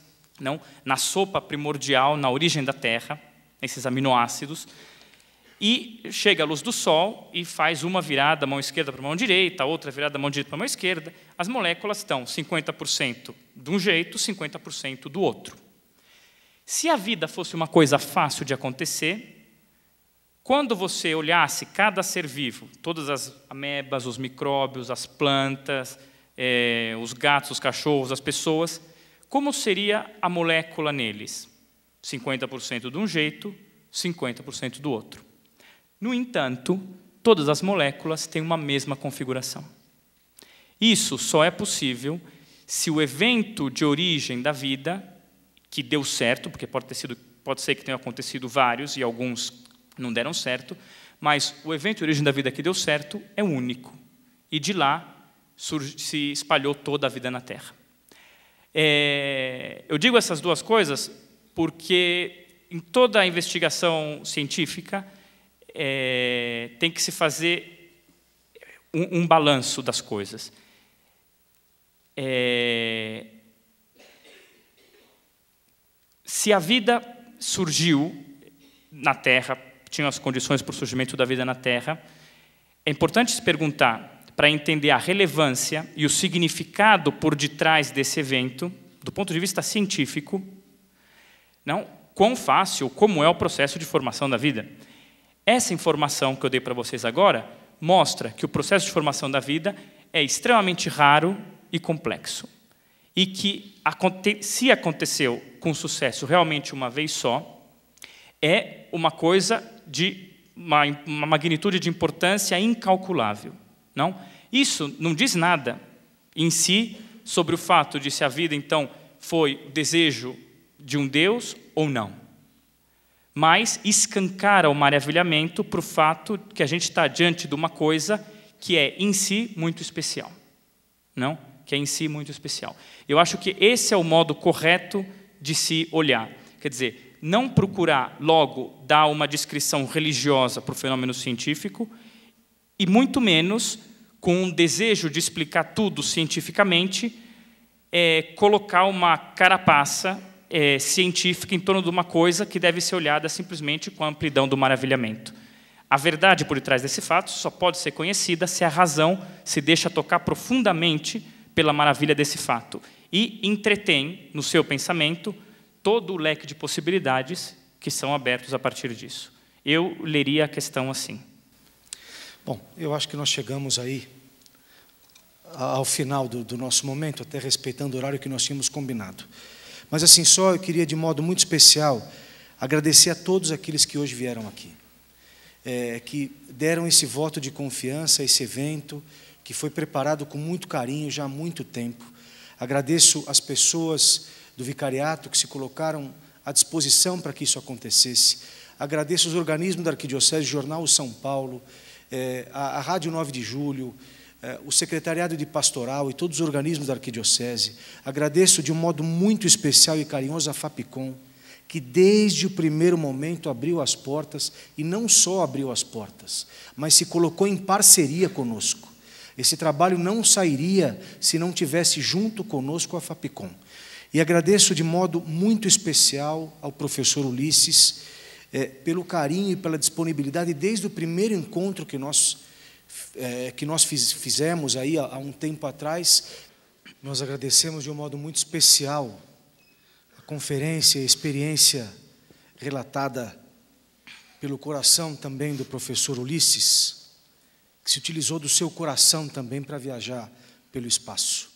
na sopa primordial, na origem da Terra, esses aminoácidos, e chega a luz do Sol e faz uma virada da mão esquerda para a mão direita, outra virada da mão direita para a mão esquerda. As moléculas estão 50% de um jeito, 50% do outro. Se a vida fosse uma coisa fácil de acontecer, quando você olhasse cada ser vivo, todas as amebas, os micróbios, as plantas, os gatos, os cachorros, as pessoas, como seria a molécula neles? 50% de um jeito, 50% do outro. No entanto, todas as moléculas têm uma mesma configuração. Isso só é possível se o evento de origem da vida, que deu certo, porque pode ser que tenham acontecido vários e alguns não deram certo, mas o evento de origem da vida que deu certo é único. E de lá se espalhou toda a vida na Terra. Eu digo essas duas coisas porque em toda a investigação científica tem que se fazer um balanço das coisas. Se a vida surgiu na Terra, tinham as condições para o surgimento da vida na Terra, é importante se perguntar, para entender a relevância e o significado por detrás desse evento, do ponto de vista científico, quão fácil, como é o processo de formação da vida. Essa informação que eu dei para vocês agora mostra que o processo de formação da vida é extremamente raro e complexo. E que, se aconteceu com sucesso realmente uma vez só, é uma coisa de uma magnitude de importância incalculável. Isso não diz nada em si sobre o fato de se a vida, então, foi o desejo de um Deus ou não. Mas escancara o maravilhamento para o fato que a gente está diante de uma coisa que é, em si, muito especial. Que é, em si, muito especial. Eu acho que esse é o modo correto de se olhar. Quer dizer, não procurar logo dar uma descrição religiosa para o fenômeno científico e muito menos, com um desejo de explicar tudo cientificamente, colocar uma carapaça científica em torno de uma coisa que deve ser olhada simplesmente com a amplidão do maravilhamento. A verdade por detrás desse fato só pode ser conhecida se a razão se deixa tocar profundamente pela maravilha desse fato e entretém no seu pensamento todo o leque de possibilidades que são abertos a partir disso. Eu leria a questão assim.
Bom, eu acho que nós chegamos aí ao final do nosso momento, até respeitando o horário que nós tínhamos combinado. Mas assim, só eu queria, de modo muito especial, agradecer a todos aqueles que hoje vieram aqui, que deram esse voto de confiança, esse evento, que foi preparado com muito carinho já há muito tempo. Agradeço as pessoas do vicariato que se colocaram à disposição para que isso acontecesse. Agradeço os organismos da Arquidiocese, o Jornal São Paulo, a Rádio 9 de Julho, o Secretariado de Pastoral e todos os organismos da Arquidiocese. Agradeço de um modo muito especial e carinhoso a Fapcom, que desde o primeiro momento abriu as portas, e não só abriu as portas, mas se colocou em parceria conosco. Esse trabalho não sairia se não tivesse junto conosco a Fapcom. E agradeço de modo muito especial ao professor Ulisses pelo carinho e pela disponibilidade desde o primeiro encontro que nós fizemos aí há um tempo atrás. Nós agradecemos de um modo muito especial a conferência e a experiência relatada pelo coração também do professor Ulisses, que se utilizou do seu coração também para viajar pelo espaço.